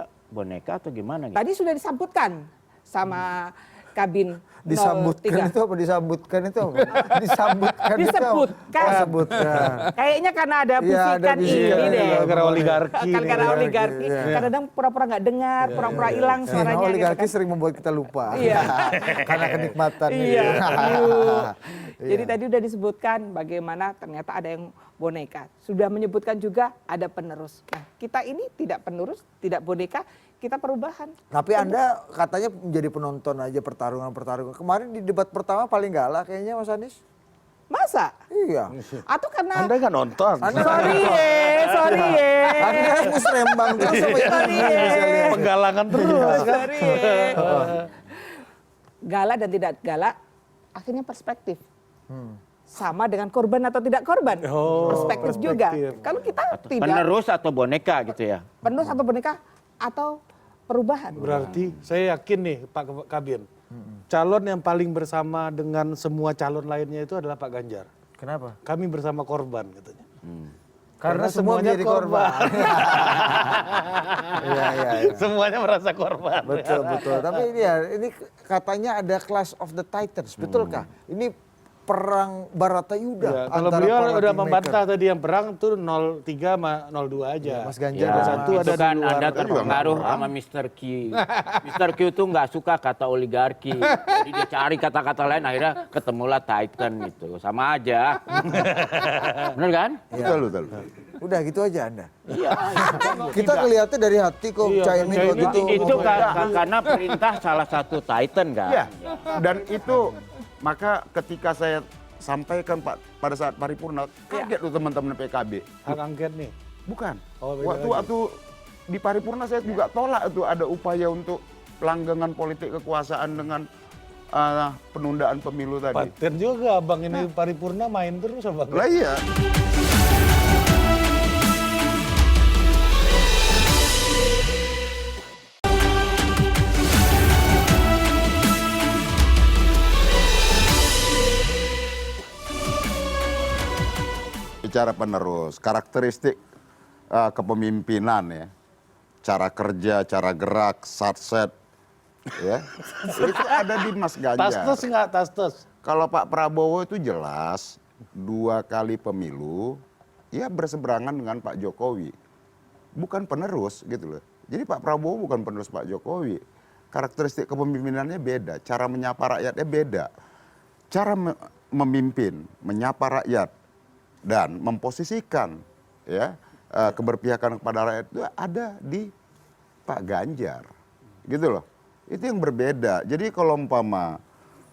Speaker 7: 03 boneka atau gimana gitu?
Speaker 4: Tadi sudah disambutkan sama Kabin 03.
Speaker 2: Disambutkan itu apa? Disambutkan itu apa? Disambutkan itu apa?
Speaker 4: Disebutkan.
Speaker 2: Oh, sebutkan.
Speaker 4: Kayaknya karena ada
Speaker 2: Iya, ada
Speaker 4: bisikan
Speaker 2: bisikan
Speaker 4: ini deh.
Speaker 3: Gara-gara oligarki.
Speaker 4: Karena oligarki.
Speaker 2: Iya.
Speaker 4: Kadang-kadang pura-pura nggak dengar, pura-pura hilang suaranya.
Speaker 2: Nah, oligarki
Speaker 4: gitu kan.
Speaker 2: sering membuat kita lupa.
Speaker 4: Iya.
Speaker 2: Karena kenikmatan.
Speaker 4: Iya.
Speaker 2: gitu.
Speaker 4: Jadi tadi udah disebutkan bagaimana ternyata ada yang boneka. Sudah menyebutkan juga ada penerus. Nah, kita ini tidak penerus, tidak boneka, kita perubahan.
Speaker 2: Tapi Anda katanya menjadi penonton aja pertarungan-pertarungan. Kemarin di debat pertama paling galak kayaknya Mas Anies.
Speaker 4: Masa?
Speaker 2: Iya.
Speaker 4: Atau karena
Speaker 3: Anda nggak nonton.
Speaker 4: sorry ye.
Speaker 2: Anda musrembang terus sama itu.
Speaker 4: Sorry ye.
Speaker 3: Penggalangan terus.
Speaker 4: Sorry ye. Galak dan tidak galak, akhirnya perspektif. Sama dengan korban atau tidak korban. Perspektif juga. Kalau kita tidak
Speaker 7: Penerus atau boneka gitu ya?
Speaker 4: penerus atau boneka atau perubahan.
Speaker 3: Berarti saya yakin nih Pak Kabin, calon yang paling bersama dengan semua calon lainnya itu adalah Pak Ganjar.
Speaker 2: Kenapa?
Speaker 3: Kami bersama korban katanya.
Speaker 2: Karena semua menjadi korban. Iya.
Speaker 3: Semuanya merasa korban.
Speaker 2: Betul. Tapi ini katanya ada Clash of the Titans. Betulkah? Ini perang Baratayuda
Speaker 3: Ya, kalau
Speaker 2: antara
Speaker 3: beliau
Speaker 2: para
Speaker 3: udah
Speaker 2: kingmaker.
Speaker 3: membantah tadi yang perang tuh 03 sama 02 aja.
Speaker 2: Mas Ganjar
Speaker 7: Ya,
Speaker 2: dan
Speaker 3: satu
Speaker 7: itu
Speaker 3: ada di
Speaker 7: kan
Speaker 3: luar.
Speaker 7: Anda
Speaker 3: Itu
Speaker 7: terpengaruh sama Mr. Q. Mr. Q tuh nggak suka kata oligarki. Jadi dia cari kata-kata lain, akhirnya ketemulah Titan gitu. Sama aja. Bener kan?
Speaker 6: Betul.
Speaker 2: Udah gitu aja Anda.
Speaker 7: Iya.
Speaker 2: Kita ngelihatnya dari hati kok
Speaker 3: Iya,
Speaker 2: Caimin
Speaker 3: Caimin
Speaker 2: waktu itu.
Speaker 7: Itu karena perintah salah satu Titan kan?
Speaker 6: Iya. Dan itu maka ketika saya sampaikan Pak pada saat paripurna, kaget tuh teman-teman PKB.
Speaker 3: Hak angket nih.
Speaker 6: Bukan.
Speaker 3: Oh, beda
Speaker 6: Waktu di paripurna saya juga tolak itu ada upaya untuk pelanggangan politik kekuasaan dengan penundaan pemilu tadi.
Speaker 3: Paten juga abang ini paripurna main terus abang.
Speaker 6: Lah iya. Bicara penerus, karakteristik kepemimpinan ya, cara kerja, cara gerak, satset, ya, itu ada di Mas Ganjar.
Speaker 3: Tastes nggak tastes?
Speaker 6: Kalau Pak Prabowo itu jelas 2 kali pemilu, ya berseberangan dengan Pak Jokowi, bukan penerus gitu loh. Jadi Pak Prabowo bukan penerus Pak Jokowi. Karakteristik kepemimpinannya beda, cara menyapa rakyatnya beda, cara memimpin, menyapa rakyat dan memposisikan ya keberpihakan kepada rakyat itu ada di Pak Ganjar, gitu loh. Itu yang berbeda. Jadi kalau umpama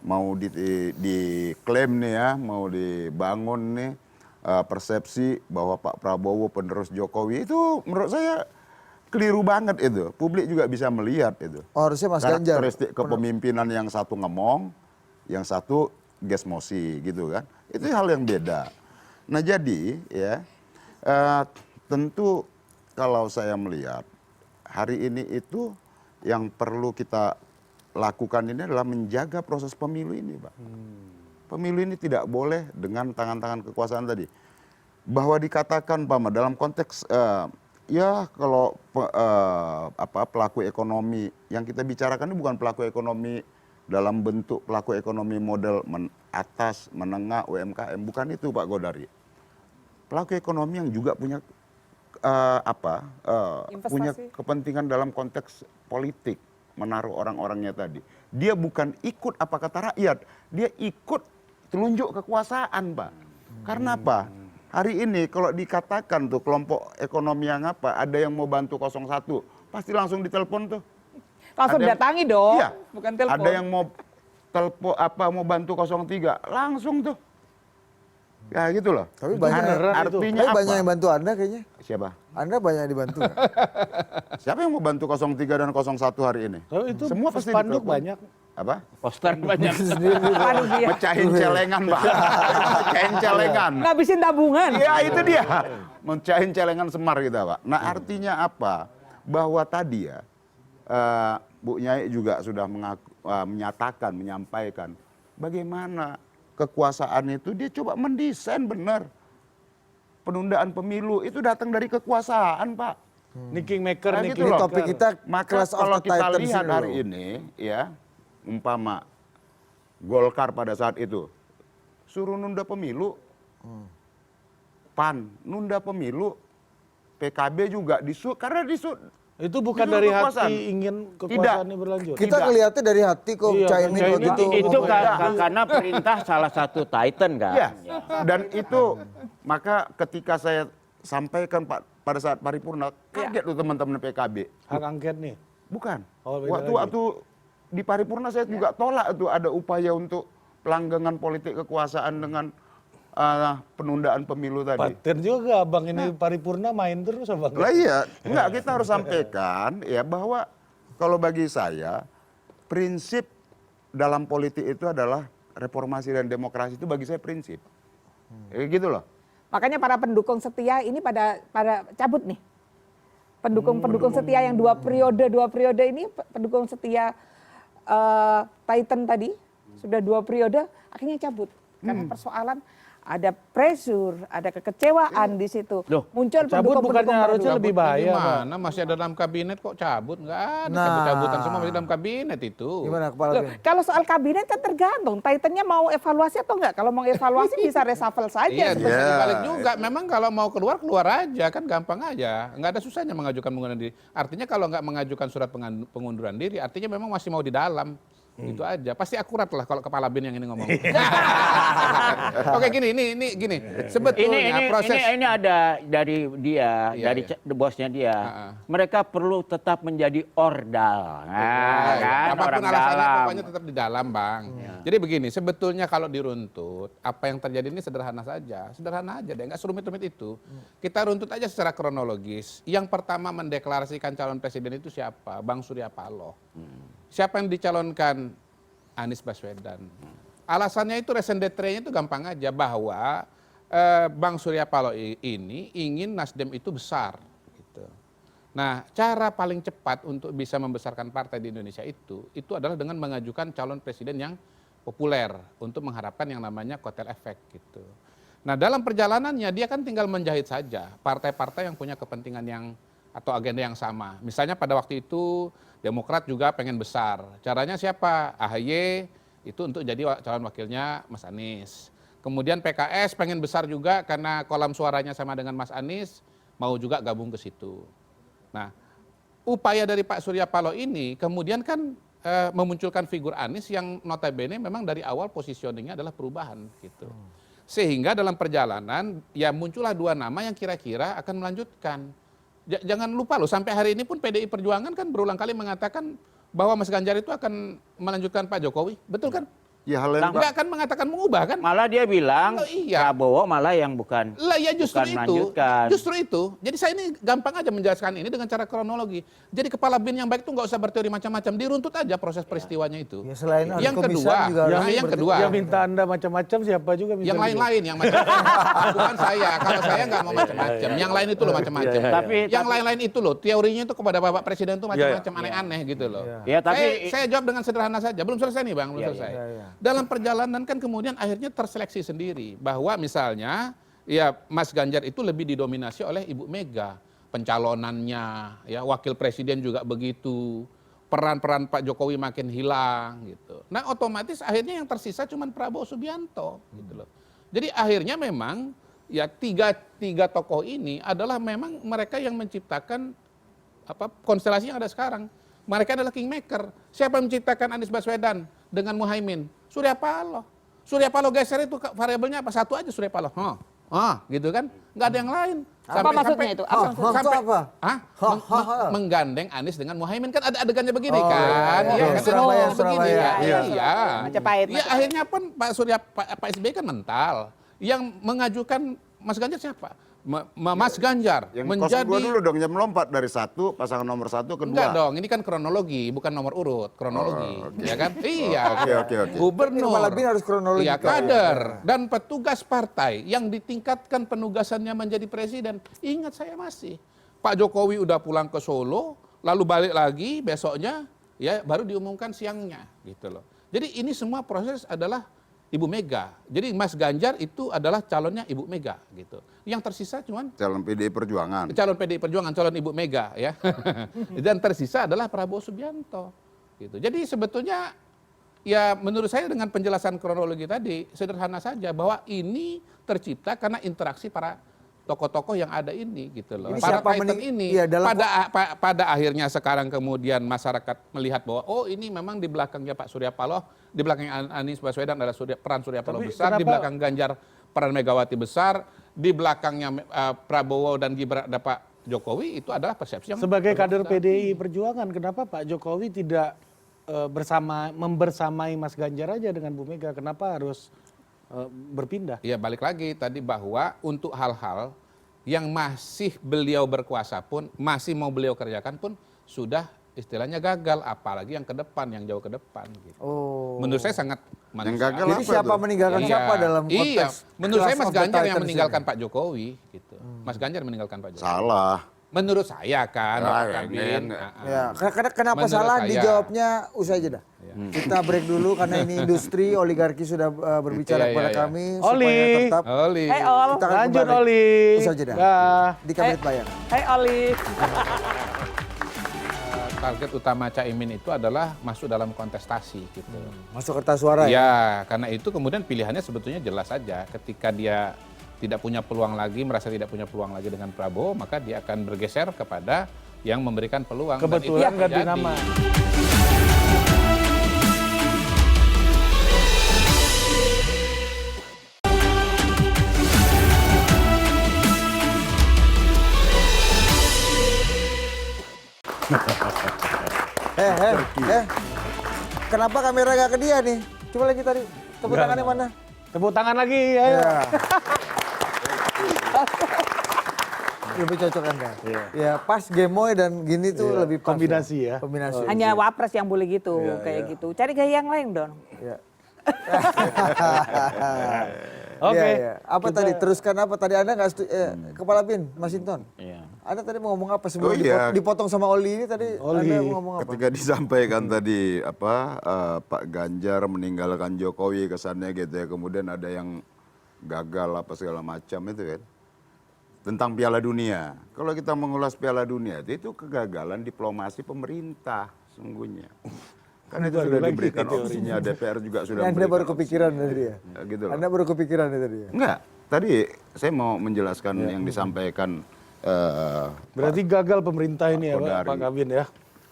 Speaker 6: mau diklaim nih ya, mau dibangun nih persepsi bahwa Pak Prabowo penerus Jokowi, itu menurut saya keliru banget itu. Publik juga bisa melihat itu.
Speaker 2: Oh, harusnya Mas Ganjar.
Speaker 6: Karakteristik kepemimpinan yang satu ngomong, yang satu gesmosi gitu kan. Itu hal yang beda. Nah jadi ya tentu kalau saya melihat hari ini itu yang perlu kita lakukan ini adalah menjaga proses pemilu ini Pak. Pemilu ini tidak boleh dengan tangan-tangan kekuasaan tadi. Bahwa dikatakan Pak dalam konteks ya kalau pelaku ekonomi yang kita bicarakan ini bukan pelaku ekonomi dalam bentuk pelaku ekonomi model atas, menengah, UMKM, bukan itu Pak Godari. Pelaku ekonomi yang juga punya punya kepentingan dalam konteks politik, menaruh orang-orangnya tadi. Dia bukan ikut apa kata rakyat, dia ikut telunjuk kekuasaan Pak. Karena apa? Hari ini kalau dikatakan tuh kelompok ekonomi yang ada yang mau bantu 01, pasti langsung ditelepon tuh.
Speaker 4: Langsung datangi dong,
Speaker 6: iya,
Speaker 4: bukan telepon.
Speaker 6: ada yang mau telepon mau bantu 03, langsung tuh. Ya gitu loh.
Speaker 2: Tapi banyak,
Speaker 6: Artinya
Speaker 2: tapi
Speaker 6: apa?
Speaker 2: banyak yang bantu Anda kayaknya.
Speaker 6: Siapa?
Speaker 2: Anda banyak yang dibantu. Nggak?
Speaker 6: Siapa yang mau bantu 03 dan 01 hari ini?
Speaker 3: Oh, itu
Speaker 6: Semua pasti
Speaker 3: spanduk
Speaker 6: ditelepon.
Speaker 3: banyak.
Speaker 6: Apa?
Speaker 7: Poster banyak.
Speaker 4: Aduh dia.
Speaker 6: Mecahin celengan, Pak. Mecahin celengan.
Speaker 4: Ngabisin tabungan.
Speaker 6: Iya, itu dia. Mecahin celengan Semar kita, Pak. Nah, artinya apa? Bahwa tadi ya, Bu Nyai juga sudah menyatakan, menyampaikan bagaimana kekuasaan itu dia coba mendesain benar. Penundaan pemilu itu datang dari kekuasaan, Pak.
Speaker 3: Ini kingmaker
Speaker 6: Nah,
Speaker 3: nih.
Speaker 6: gitu
Speaker 2: Ini
Speaker 6: loh.
Speaker 2: topik kita
Speaker 6: Maka
Speaker 2: Clash of
Speaker 6: kalau
Speaker 2: the
Speaker 6: kita
Speaker 2: Titans
Speaker 6: lihat
Speaker 2: ini
Speaker 6: hari
Speaker 2: loh.
Speaker 6: ini, ya, umpama Golkar pada saat itu suruh nunda pemilu, PAN nunda pemilu, PKB juga karena
Speaker 3: Itu bukan
Speaker 6: Justru
Speaker 3: dari
Speaker 6: kekuasaan.
Speaker 3: hati ingin kekuasaan ini berlanjut.
Speaker 2: Kita ngelihatnya dari hati kok
Speaker 3: Iya,
Speaker 2: Caimin
Speaker 3: Caimin
Speaker 2: waktu itu.
Speaker 7: Itu
Speaker 6: Beda.
Speaker 7: karena perintah salah satu Titan kan.
Speaker 6: ya. Dan itu maka ketika saya sampaikan Pak pada saat paripurna, kaget tuh teman-teman PKB.
Speaker 3: Hak angket nih.
Speaker 6: Bukan.
Speaker 3: Oh, beda lagi.
Speaker 6: Waktu di paripurna saya juga tolak tuh ada upaya untuk pelanggangan politik kekuasaan dengan penundaan pemilu tadi.
Speaker 3: Paten juga abang ini paripurna main terus abang.
Speaker 6: Lah iya, enggak, kita harus sampaikan ya bahwa kalau bagi saya prinsip dalam politik itu adalah reformasi dan demokrasi, itu bagi saya prinsip. Gitu loh.
Speaker 4: Makanya para pendukung setia ini pada cabut nih. Pendukung setia yang dua periode ini pendukung setia Titan tadi sudah 2 periode akhirnya cabut karena persoalan ada pressure, ada kekecewaan di situ.
Speaker 7: Loh,
Speaker 4: Muncul
Speaker 3: cabut bukannya
Speaker 4: baru.
Speaker 3: harusnya lebih bahaya, Pak.
Speaker 5: Gimana? Masih ada dalam kabinet kok cabut? Nggak ada
Speaker 2: Nah.
Speaker 5: cabut-cabutan, semua masih dalam kabinet itu.
Speaker 2: Gimana kepala
Speaker 4: Loh,
Speaker 2: bin?
Speaker 4: kalau soal kabinet kan tergantung, Titannya mau evaluasi atau enggak. Kalau mau evaluasi bisa reshuffle saja.
Speaker 5: Iya, bisa
Speaker 6: Iya.
Speaker 5: dibalik juga. Memang kalau mau keluar aja, kan gampang aja. Nggak ada susahnya mengajukan pengunduran diri. Artinya kalau nggak mengajukan surat pengunduran diri, artinya memang masih mau di dalam. Itu aja. Pasti akurat lah kalau kepala bin yang ini ngomong. Oke, gini. Sebetulnya proses
Speaker 7: ini ada dari dia,
Speaker 5: Iya,
Speaker 7: dari
Speaker 5: iya.
Speaker 7: bosnya dia. Mereka perlu tetap menjadi ordal. Nah, kan,
Speaker 5: apapun
Speaker 7: orang
Speaker 5: alasannya
Speaker 7: dalam.
Speaker 5: pokoknya tetap di dalam, Bang. Jadi begini, sebetulnya kalau diruntut, apa yang terjadi ini sederhana saja. Sederhana aja deh, nggak serumit-rumit itu. Kita runtut aja secara kronologis. Yang pertama mendeklarasikan calon presiden itu siapa? Bang Surya Paloh. Siapa yang dicalonkan? Anies Baswedan. Alasannya itu resen detrenya itu gampang aja, bahwa Bang Surya Paloh ini ingin Nasdem itu besar. Gitu. Nah, cara paling cepat untuk bisa membesarkan partai di Indonesia itu adalah dengan mengajukan calon presiden yang populer untuk mengharapkan yang namanya kotel efek gitu. Nah, dalam perjalanannya dia kan tinggal menjahit saja partai-partai yang punya kepentingan yang atau agenda yang sama. Misalnya pada waktu itu Demokrat juga pengen besar. Caranya siapa? AHY itu untuk jadi calon wakilnya Mas Anies. Kemudian PKS pengen besar juga karena kolam suaranya sama dengan Mas Anies, mau juga gabung ke situ. Nah, upaya dari Pak Surya Paloh ini kemudian kan memunculkan figur Anies yang notabene memang dari awal positioningnya adalah perubahan gitu. Sehingga dalam perjalanan ya muncullah 2 nama yang kira-kira akan melanjutkan. Jangan lupa loh, sampai hari ini pun PDI Perjuangan kan berulang kali mengatakan bahwa Mas Ganjar itu akan melanjutkan Pak Jokowi. Betul kan?
Speaker 6: Ya hal yang
Speaker 5: Nggak akan mengatakan mengubah kan?
Speaker 7: Malah dia bilang
Speaker 5: Oh, iya.
Speaker 7: Prabowo malah yang bukan.
Speaker 5: Lah ya justru
Speaker 7: Bukan
Speaker 5: itu.
Speaker 7: melanjutkan.
Speaker 5: Justru itu. Jadi saya ini gampang aja menjelaskan ini dengan cara kronologi. Jadi kepala bin yang baik itu nggak usah berteori macam-macam, diruntut aja proses peristiwanya itu.
Speaker 2: Ya, selain ahli
Speaker 5: Yang
Speaker 2: komisan
Speaker 5: kedua,
Speaker 2: juga harus
Speaker 5: yang
Speaker 2: seperti
Speaker 5: kedua.
Speaker 3: Yang minta Anda macam-macam siapa juga bisa.
Speaker 5: Yang
Speaker 3: gitu.
Speaker 5: lain-lain yang macam bukan saya. Kalau saya nggak mau macam-macam. Yang lain itu loh macam-macam. Yang lain-lain itu loh teorinya itu kepada Bapak Presiden itu macam-macam aneh-aneh gitu loh.
Speaker 7: Ya, tapi
Speaker 5: Saya jawab dengan sederhana saja. Belum selesai nih Bang, belum selesai. Dalam perjalanan kan kemudian akhirnya terseleksi sendiri bahwa misalnya ya Mas Ganjar itu lebih didominasi oleh Ibu Mega, pencalonannya, ya wakil presiden juga begitu. Peran-peran Pak Jokowi makin hilang gitu. Nah, otomatis akhirnya yang tersisa cuma Prabowo Subianto gitu loh. Jadi akhirnya memang ya tiga tokoh ini adalah memang mereka yang menciptakan konstelasi yang ada sekarang. Mereka adalah kingmaker. Siapa yang menciptakan Anies Baswedan dengan Muhaimin? Surya Paloh. Surya Paloh geser itu variabelnya apa? Satu aja Surya Paloh. gitu kan? Nggak ada yang lain.
Speaker 4: Apa maksudnya itu? Apa maksudnya?
Speaker 2: Itu apa?
Speaker 5: Menggandeng Anies dengan Muhaimin kan ada adegannya begini kan?
Speaker 2: iya.
Speaker 5: Kan?
Speaker 2: Surabaya,
Speaker 5: Begini,
Speaker 2: Surabaya.
Speaker 5: Iya.
Speaker 4: Majapahit,
Speaker 5: Ya akhirnya pun Pak SBY kan mental. Yang mengajukan Mas Ganjar siapa? Mas Ganjar
Speaker 6: Yang
Speaker 5: menjadi
Speaker 6: 02 dulu dong, yang melompat dari satu, pasangan nomor 1 ke 2.
Speaker 5: Enggak dong, ini kan kronologi, bukan nomor urut, kronologi, ya kan? Iya.
Speaker 6: Oke.
Speaker 5: Gubernur,
Speaker 2: Kepala BIN harus kronologi.
Speaker 5: iya, kader dan petugas partai yang ditingkatkan penugasannya menjadi presiden. Ingat saya masih, Pak Jokowi udah pulang ke Solo, lalu balik lagi besoknya, ya baru diumumkan siangnya, gitu loh. Jadi ini semua proses adalah Ibu Mega. Jadi Mas Ganjar itu adalah calonnya Ibu Mega gitu. Yang tersisa cuman
Speaker 6: Calon PDI Perjuangan.
Speaker 5: calon PDI Perjuangan, calon Ibu Mega ya. Dan tersisa adalah Prabowo Subianto gitu. Jadi sebetulnya ya menurut saya dengan penjelasan kronologi tadi sederhana saja bahwa ini tercipta karena interaksi para tokoh-tokoh yang ada ini gitu loh.
Speaker 2: Ini
Speaker 5: Para
Speaker 2: siapa
Speaker 5: Titan
Speaker 2: mening-
Speaker 5: ini
Speaker 2: iya, dalam-
Speaker 5: pada akhirnya sekarang kemudian masyarakat melihat bahwa oh ini memang di belakangnya Pak Surya Paloh, di belakangnya Anies Baswedan adalah peran Surya Paloh
Speaker 3: Tapi
Speaker 5: besar, di
Speaker 3: kenapa-
Speaker 5: belakang Ganjar peran Megawati besar, di belakangnya Prabowo dan Gibran ada Pak Jokowi, itu adalah persepsi yang
Speaker 3: Sebagai kader PDI Perjuangan, kenapa Pak Jokowi tidak membersamai Mas Ganjar aja dengan Bu Mega? Kenapa harus berpindah?
Speaker 5: Ya balik lagi tadi bahwa untuk hal-hal yang masih beliau berkuasa pun, masih mau beliau kerjakan pun sudah istilahnya gagal, apalagi yang ke depan, yang jauh ke depan gitu.
Speaker 2: Oh.
Speaker 5: Menurut saya sangat
Speaker 6: Yang gagal
Speaker 2: Jadi
Speaker 6: apa
Speaker 2: siapa
Speaker 6: tuh?
Speaker 2: meninggalkan siapa dalam konteks?
Speaker 5: Iya, menurut saya
Speaker 2: Clash
Speaker 5: Mas
Speaker 2: of the
Speaker 5: Ganjar yang
Speaker 2: Titans
Speaker 5: meninggalkan
Speaker 2: ini?
Speaker 5: Pak Jokowi gitu. Mas Ganjar meninggalkan Pak Jokowi.
Speaker 6: Salah.
Speaker 5: Menurut saya kan,
Speaker 6: Ya,
Speaker 5: Pak
Speaker 6: ya,
Speaker 5: Kabin.
Speaker 6: ini-
Speaker 2: Ya, kenapa
Speaker 5: Menurut
Speaker 2: salah
Speaker 5: saya.
Speaker 2: dijawabnya usai jeda. Kita break dulu karena ini industri oligarki sudah berbicara
Speaker 5: Iya,
Speaker 2: kepada
Speaker 5: iya.
Speaker 2: kami
Speaker 3: Oli.
Speaker 2: supaya tetap
Speaker 5: Oli.
Speaker 4: Hai Ol.
Speaker 2: kita akan
Speaker 3: Lanjut
Speaker 2: kembali
Speaker 3: Oli.
Speaker 2: usai jeda.
Speaker 3: Dah.
Speaker 2: Di Kabinet Bayang.
Speaker 4: Hai Oli.
Speaker 5: Target utama Caimin itu adalah masuk dalam kontestasi gitu.
Speaker 2: Masuk kertas suara ya.
Speaker 5: Ya, karena itu kemudian pilihannya sebetulnya jelas saja. Ketika dia tidak punya peluang lagi, merasa tidak punya peluang lagi dengan Prabowo, maka dia akan bergeser kepada yang memberikan peluang. Dan itu
Speaker 3: Kebetulan ganti
Speaker 5: terjadi.
Speaker 3: nama.
Speaker 2: Kenapa kamera gak ke dia nih? Coba lagi tadi. Tepuk tangannya mana?
Speaker 3: Tepuk tangan lagi, ayo.
Speaker 2: Ya. Lebih cocok Anda. Ya pas gemoy dan gini tuh lebih pas.
Speaker 3: Kombinasi ya.
Speaker 2: Kombinasi.
Speaker 4: Hanya wapres yang boleh gitu, kayak gitu. Cari gaya yang lain dong.
Speaker 2: Ya.
Speaker 3: Oke.
Speaker 2: Ya, ya. Apa tadi? Teruskan apa tadi? Anda nggak Kepala BIN, Mas Hinton.
Speaker 7: Iya.
Speaker 2: Anda tadi mau ngomong apa sebelum
Speaker 6: Oh, iya.
Speaker 2: dipotong sama Oli ini tadi?
Speaker 3: Oli.
Speaker 2: Anda mau ngomong apa?
Speaker 6: Ketika disampaikan tadi Pak Ganjar meninggalkan Jokowi kesannya gitu ya, kemudian ada yang gagal apa segala macam itu kan. Tentang Piala Dunia. Kalau kita mengulas Piala Dunia itu kegagalan diplomasi pemerintah sungguhnya. Kan itu sudah diberikan opsinya, DPR juga sudah
Speaker 2: Anda baru
Speaker 6: memberikan
Speaker 2: kepikiran tadi ya?
Speaker 6: opsinya, gitu loh.
Speaker 2: Anda baru kepikiran ya tadi ya?
Speaker 6: Enggak, tadi saya mau menjelaskan yang disampaikan
Speaker 3: Berarti gagal pemerintah ini ya Pak,
Speaker 6: Kodari.
Speaker 3: Pak Kabin ya.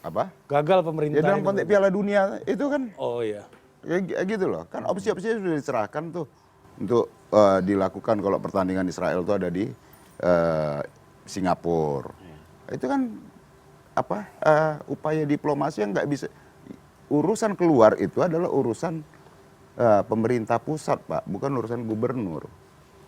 Speaker 6: apa?
Speaker 3: Gagal
Speaker 6: Ya
Speaker 3: pemerintah
Speaker 6: dalam
Speaker 3: ini.
Speaker 6: konteks Piala Dunia itu kan
Speaker 3: Oh iya.
Speaker 6: ya gitu loh. Kan opsi-opsinya sudah diserahkan tuh untuk dilakukan kalau pertandingan Israel itu ada di Singapura. Itu kan apa upaya diplomasi yang nggak bisa, urusan keluar itu adalah urusan pemerintah pusat Pak, bukan urusan gubernur.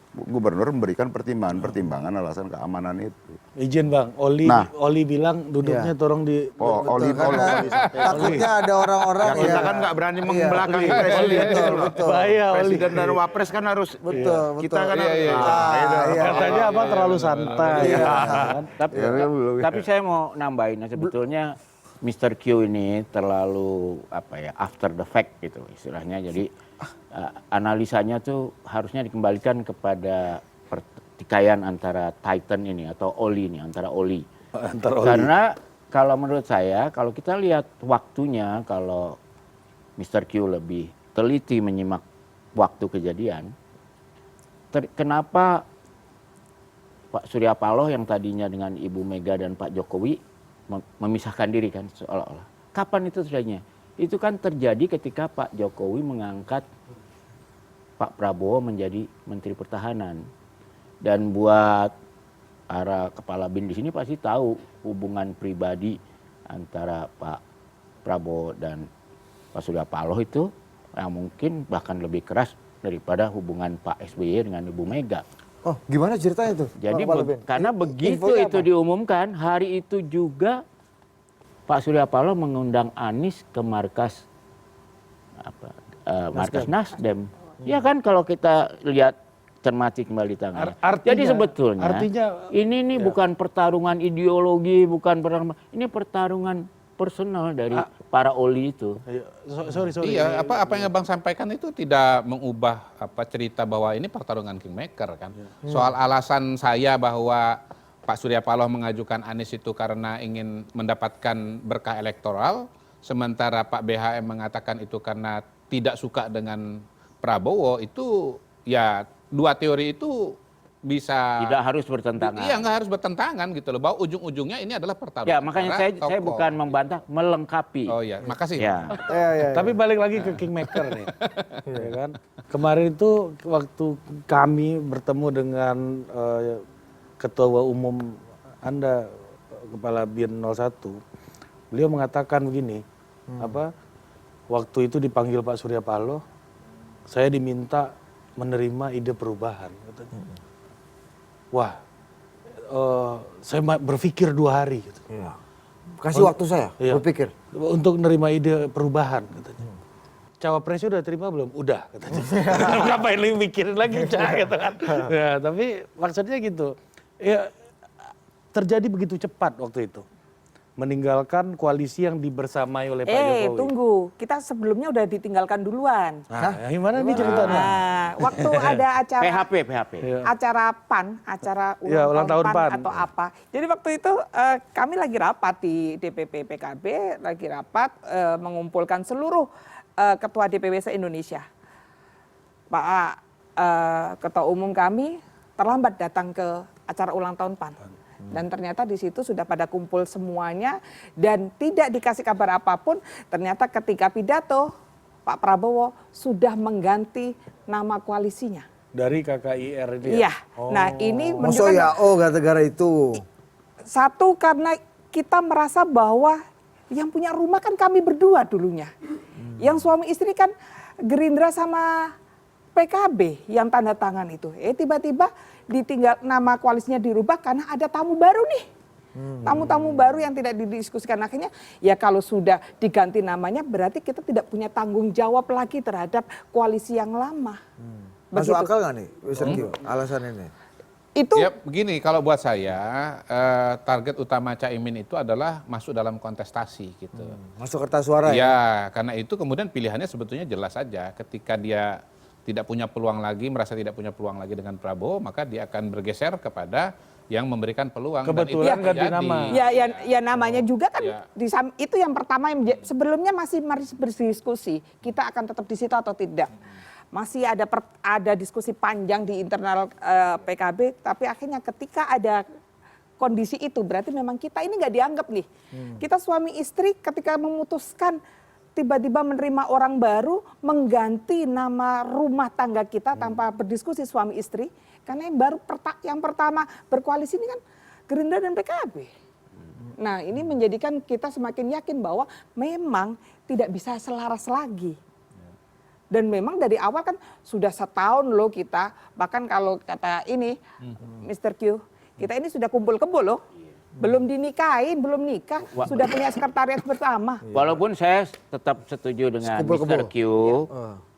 Speaker 6: Gubernur memberikan pertimbangan alasan keamanan itu.
Speaker 3: Izin Bang, Oli
Speaker 6: Nah.
Speaker 3: Oli bilang duduknya tolong di
Speaker 6: Oh,
Speaker 2: Betul, karena takutnya ada orang-orang
Speaker 6: Ya,
Speaker 2: ya.
Speaker 6: kita kan nggak berani
Speaker 2: Iya.
Speaker 6: membelakangi
Speaker 2: Oli,
Speaker 6: presiden.
Speaker 2: betul,
Speaker 6: gitu loh.
Speaker 2: betul.
Speaker 3: bahaya Oli.
Speaker 6: Presiden dan wapres kan harus
Speaker 2: Betul,
Speaker 6: kita kan
Speaker 2: betul.
Speaker 6: harus
Speaker 2: iya.
Speaker 3: Katanya apa terlalu santai.
Speaker 2: Iya.
Speaker 3: kan?
Speaker 7: Tapi saya mau nambahin sebetulnya Mr. Q ini terlalu after the fact gitu istilahnya. Jadi analisanya tuh harusnya dikembalikan kepada pertikaian antara Titan ini atau Oli ini, antara Oli. Karena kalau menurut saya kalau kita lihat waktunya, kalau Mr. Q lebih teliti menyimak waktu kejadian, kenapa Pak Surya Paloh yang tadinya dengan Ibu Mega dan Pak Jokowi memisahkan diri kan seolah-olah. Kapan itu terjadinya? Itu kan terjadi ketika Pak Jokowi mengangkat Pak Prabowo menjadi Menteri Pertahanan. Dan buat para kepala BIN di sini pasti tahu hubungan pribadi antara Pak Prabowo dan Pak Surya Paloh itu yang mungkin bahkan lebih keras daripada hubungan Pak SBY dengan Ibu Mega.
Speaker 2: Oh, gimana ceritanya tuh?
Speaker 7: Jadi
Speaker 2: Bang Palebin?
Speaker 7: karena begitu
Speaker 2: Infonya
Speaker 7: itu
Speaker 2: apa?
Speaker 7: diumumkan, hari itu juga Pak Surya Paloh mengundang Anies ke markas markas Nasdem. Ya kan kalau kita lihat cermati kembali tangannya. Jadi sebetulnya ini nih bukan pertarungan ideologi, bukan pertarungan, ini pertarungan personal dari para oli itu.
Speaker 3: Sorry.
Speaker 5: Iya, apa yang Abang sampaikan itu tidak mengubah cerita bahwa ini pertarungan kingmaker kan. Soal alasan saya bahwa Pak Surya Paloh mengajukan Anies itu karena ingin mendapatkan berkah elektoral, sementara Pak BHM mengatakan itu karena tidak suka dengan Prabowo, itu ya dua teori itu bisa
Speaker 7: Tidak harus bertentangan.
Speaker 5: Iya, nggak harus bertentangan gitu loh. Bahwa ujung-ujungnya ini adalah pertarungan.
Speaker 7: Ya makanya saya bukan membantah, melengkapi.
Speaker 5: Oh iya, makasih.
Speaker 7: Ya.
Speaker 3: Tapi balik lagi ke kingmaker nih, ya kan? Kemarin itu waktu kami bertemu dengan Ketua Umum Anda, Kepala BIN 01, beliau mengatakan begini, waktu itu dipanggil Pak Surya Paloh, saya diminta menerima ide perubahan, katanya. Wah, saya berpikir 2 hari. Gitu.
Speaker 2: Iya. Kasih waktu saya berpikir.
Speaker 3: Untuk menerima ide perubahan, katanya. Cawapresnya udah terima belum? Udah, katanya. Ngapain lu mikirin lagi, Cak, gitu kan. Ya, tapi maksudnya gitu. Ya, terjadi begitu cepat waktu itu. Meninggalkan koalisi yang dibersamai oleh Pak Jokowi.
Speaker 4: Tunggu, kita sebelumnya udah ditinggalkan duluan.
Speaker 3: Nah, gimana nih ceritanya?
Speaker 4: Nah, waktu ada acara
Speaker 7: PHP.
Speaker 4: acara PAN, acara
Speaker 3: Ya,
Speaker 4: ulang tahun
Speaker 3: tahun
Speaker 4: PAN
Speaker 3: PAN.
Speaker 4: atau apa. Jadi waktu itu kami lagi rapat di DPP PKB, lagi rapat mengumpulkan seluruh ketua DPW se-Indonesia. Pak Ketua Umum kami terlambat datang ke acara ulang tahun PAN. Dan ternyata di situ sudah pada kumpul semuanya dan tidak dikasih kabar apapun. Ternyata ketika pidato Pak Prabowo sudah mengganti nama koalisinya.
Speaker 3: Dari KKIR dia?
Speaker 4: Iya. Nah ini
Speaker 2: Masuk
Speaker 4: menunjukkan
Speaker 2: ya, gara-gara itu.
Speaker 4: satu karena kita merasa bahwa yang punya rumah kan kami berdua dulunya. Yang suami istri kan Gerindra sama PKB yang tanda tangan itu. Tiba-tiba ditinggal nama koalisinya dirubah karena ada tamu baru nih. Tamu-tamu baru yang tidak didiskusikan. Akhirnya ya kalau sudah diganti namanya berarti kita tidak punya tanggung jawab lagi terhadap koalisi yang lama.
Speaker 2: Masuk akal nggak nih, Mr. Q, alasan ini?
Speaker 4: Itu
Speaker 5: Ya begini, kalau buat saya target utama Caimin itu adalah masuk dalam kontestasi gitu.
Speaker 2: Masuk kertas suara ya?
Speaker 5: Ya, karena itu kemudian pilihannya sebetulnya jelas saja. Ketika dia tidak punya peluang lagi, merasa tidak punya peluang lagi dengan Prabowo, maka dia akan bergeser kepada yang memberikan peluang.
Speaker 3: Kebetulan
Speaker 5: dan itu
Speaker 3: ganti
Speaker 5: terjadi.
Speaker 3: nama.
Speaker 4: ya namanya juga kan
Speaker 5: Ya.
Speaker 4: itu yang pertama yang sebelumnya masih berdiskusi kita akan tetap di situ atau tidak. Masih ada diskusi panjang di internal PKB, tapi akhirnya ketika ada kondisi itu berarti memang kita ini nggak dianggap nih. Kita suami istri ketika memutuskan tiba-tiba menerima orang baru mengganti nama rumah tangga kita tanpa berdiskusi suami istri, karena yang pertama berkoalisi ini kan Gerindra dan PKB. Nah ini menjadikan kita semakin yakin bahwa memang tidak bisa selaras lagi. Dan memang dari awal kan sudah setahun loh kita, bahkan kalau kata ini Mr. Q, kita ini sudah kumpul kebo loh. Belum dinikahin, belum nikah, sudah punya sekretariat bersama.
Speaker 7: Walaupun saya tetap setuju dengan Mr. Q,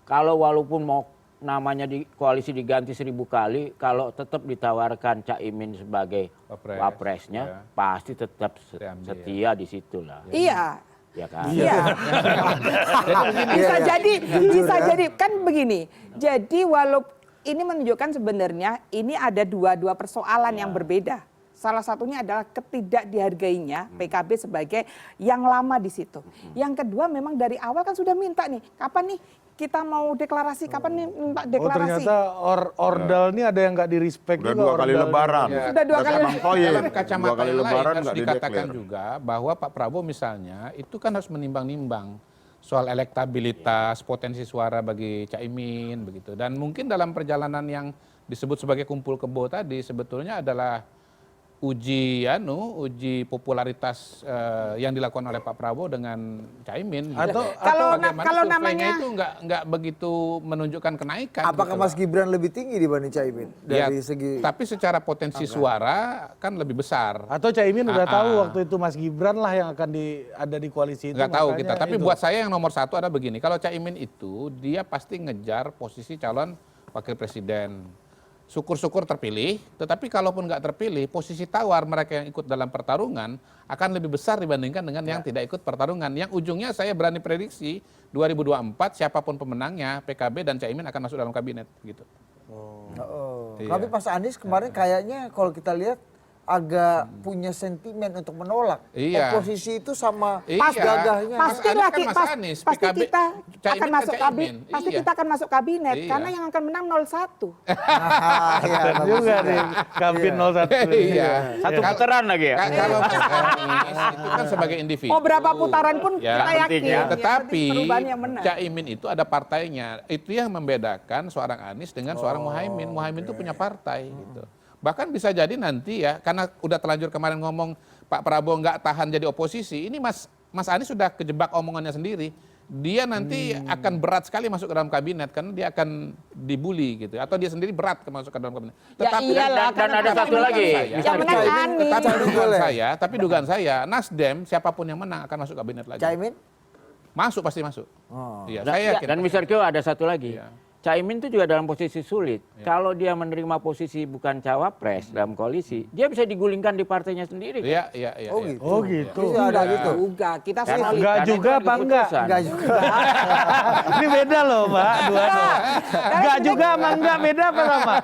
Speaker 7: kalau walaupun mau namanya di koalisi diganti 1000 kali, kalau tetap ditawarkan Caimin sebagai wapresnya, pasti tetap setia di situ lah.
Speaker 4: Iya.
Speaker 7: Ya kan?
Speaker 4: Iya. bisa jadi kan begini. Jadi walaupun ini menunjukkan sebenarnya ini ada dua persoalan yang berbeda. Salah satunya adalah ketidak dihargainya PKB sebagai yang lama di situ. Yang kedua memang dari awal kan sudah minta nih, kapan nih kita mau deklarasi, kapan nih minta deklarasi.
Speaker 3: Ternyata ordal ini ada yang nggak di-respect
Speaker 6: Udah
Speaker 3: juga.
Speaker 6: 2 kali lebaran.
Speaker 4: Sudah 2 kali.
Speaker 5: Dalam kacamata
Speaker 6: 2 kali
Speaker 5: yang lain
Speaker 6: lebaran
Speaker 5: harus
Speaker 6: nggak
Speaker 5: dikatakan
Speaker 6: dideklar.
Speaker 5: juga bahwa Pak Prabowo misalnya itu kan harus menimbang-nimbang soal elektabilitas, potensi suara bagi Caimin begitu. Dan mungkin dalam perjalanan yang disebut sebagai kumpul kebo tadi sebetulnya adalah uji popularitas yang dilakukan oleh Pak Prabowo dengan Caimin. Gitu.
Speaker 4: Kalau
Speaker 5: surveinya
Speaker 4: namanya
Speaker 5: itu nggak begitu menunjukkan kenaikan.
Speaker 2: Apakah
Speaker 5: gitu
Speaker 2: Mas Gibran lebih tinggi dibanding Caimin
Speaker 5: Ya,
Speaker 2: dari segi
Speaker 5: tapi secara potensi suara kan lebih besar.
Speaker 3: Atau Caimin udah tahu waktu itu Mas Gibran lah yang akan ada di koalisi itu.
Speaker 5: Nggak tahu
Speaker 3: makanya
Speaker 5: kita. Tapi
Speaker 3: itu.
Speaker 5: buat saya yang nomor satu ada begini. Kalau Caimin itu dia pasti ngejar posisi calon wakil presiden. Syukur-syukur terpilih, tetapi kalaupun nggak terpilih, posisi tawar mereka yang ikut dalam pertarungan akan lebih besar dibandingkan dengan yang tidak ikut pertarungan. Yang ujungnya saya berani prediksi 2024 siapapun pemenangnya, PKB dan Caimin akan masuk dalam kabinet gitu. Iya.
Speaker 2: Tapi Mas Anies kemarin kayaknya kalau kita lihat agak punya sentimen untuk menolak
Speaker 5: Iya.
Speaker 2: oposisi itu sama
Speaker 5: Iya.
Speaker 2: pas gagahnya.
Speaker 4: pasti
Speaker 5: Mas Anies
Speaker 4: lagi
Speaker 5: kan Mas Anies,
Speaker 4: pasti
Speaker 5: PKB,
Speaker 4: kita
Speaker 5: Caimin
Speaker 4: akan
Speaker 5: kan
Speaker 4: masuk
Speaker 5: Caimin.
Speaker 4: kabinet. Pasti
Speaker 5: Iya.
Speaker 4: kita akan masuk kabinet
Speaker 5: Iya.
Speaker 4: karena yang akan menang 01.
Speaker 2: Iya,
Speaker 3: Keren
Speaker 2: bagus
Speaker 3: juga nih, Kabin 01.
Speaker 5: Iya.
Speaker 7: Satu putaran lagi ya.
Speaker 5: Kalau Mas Anies itu kan sebagai individu.
Speaker 4: Mau berapa putaran pun
Speaker 5: Ya,
Speaker 4: kita yakin.
Speaker 7: penting ya.
Speaker 4: yang
Speaker 5: Tetapi
Speaker 4: penting perubahan yang menang.
Speaker 5: Caimin itu ada partainya. Itu yang membedakan seorang Anies dengan seorang Muhaimin. Muhaimin itu punya partai gitu. Bahkan bisa jadi nanti ya, karena udah terlanjur kemarin ngomong Pak Prabowo nggak tahan jadi oposisi, ini Mas Anies sudah kejebak omongannya sendiri. Dia nanti akan berat sekali masuk ke dalam kabinet karena dia akan dibully gitu, atau dia sendiri berat masuk ke dalam kabinet.
Speaker 4: Ya iyalah,
Speaker 7: dan
Speaker 4: karena
Speaker 7: ada
Speaker 4: Pak
Speaker 7: satu
Speaker 4: Prabowo
Speaker 7: lagi.
Speaker 4: yang menang Anies.
Speaker 5: Tapi dugaan saya, Nasdem siapapun yang menang akan masuk kabinet lagi.
Speaker 2: Caimin?
Speaker 5: Masuk pasti masuk. Iya, saya yakin.
Speaker 7: Dan Mr. Q ada satu lagi.
Speaker 5: Iya.
Speaker 7: Caimin itu juga dalam posisi sulit. Kalau dia menerima posisi bukan cawapres dalam koalisi, dia bisa digulingkan di partainya sendiri.
Speaker 5: Iya.
Speaker 2: Oh gitu.
Speaker 3: Oh gitu.
Speaker 2: Itu ada gitu.
Speaker 4: Juga kita
Speaker 7: Karena-
Speaker 4: solid.
Speaker 3: Enggak
Speaker 7: karena
Speaker 3: juga
Speaker 7: itu
Speaker 3: apa enggak?
Speaker 7: keputusan.
Speaker 2: Enggak juga.
Speaker 3: Ini beda loh Mbak, dua loh. Enggak juga sama enggak, beda apa sama?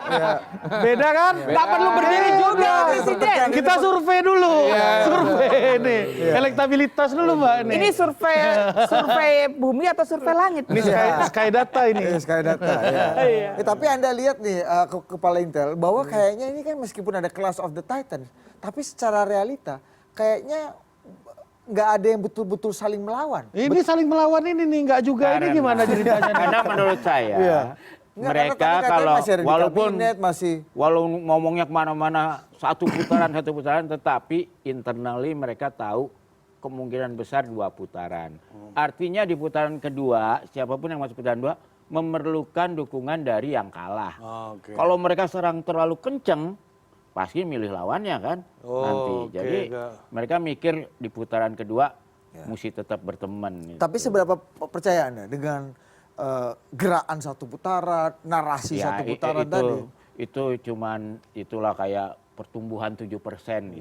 Speaker 3: Beda kan?
Speaker 4: Nggak perlu berdiri juga presiden.
Speaker 3: Kita survei dulu. Survei ini. Elektabilitas dulu Mbak ini.
Speaker 4: Ini survei bumi atau survei langit?
Speaker 3: Ini Sky Data ini.
Speaker 2: Sky Data. Ya. Tapi Anda lihat nih kepala Intel bahwa kayaknya ini kan meskipun ada Clash of the Titans, tapi secara realita kayaknya nggak ada yang betul-betul saling melawan.
Speaker 3: Ini saling melawan ini nih, enggak juga ini gimana ceritanya nih?
Speaker 7: Karena menurut saya,
Speaker 2: Iya. Nggak,
Speaker 7: mereka
Speaker 2: karena tadi katanya
Speaker 7: kalau
Speaker 2: masih ada di
Speaker 7: walaupun
Speaker 2: kabinet, masih
Speaker 7: ngomongnya kemana-mana satu putaran, tetapi internally mereka tahu kemungkinan besar 2 putaran. Artinya di putaran kedua, siapapun yang masuk putaran 2 memerlukan dukungan dari yang kalah. Kalau mereka serang terlalu kenceng, pasti milih lawannya kan nanti. Jadi mereka mikir di putaran kedua mesti tetap berteman. Gitu.
Speaker 2: Tapi seberapa percaya Anda dengan gerakan satu putaran, narasi
Speaker 7: Ya,
Speaker 2: satu putaran tadi?
Speaker 7: Itu cuman itulah kayak pertumbuhan 7%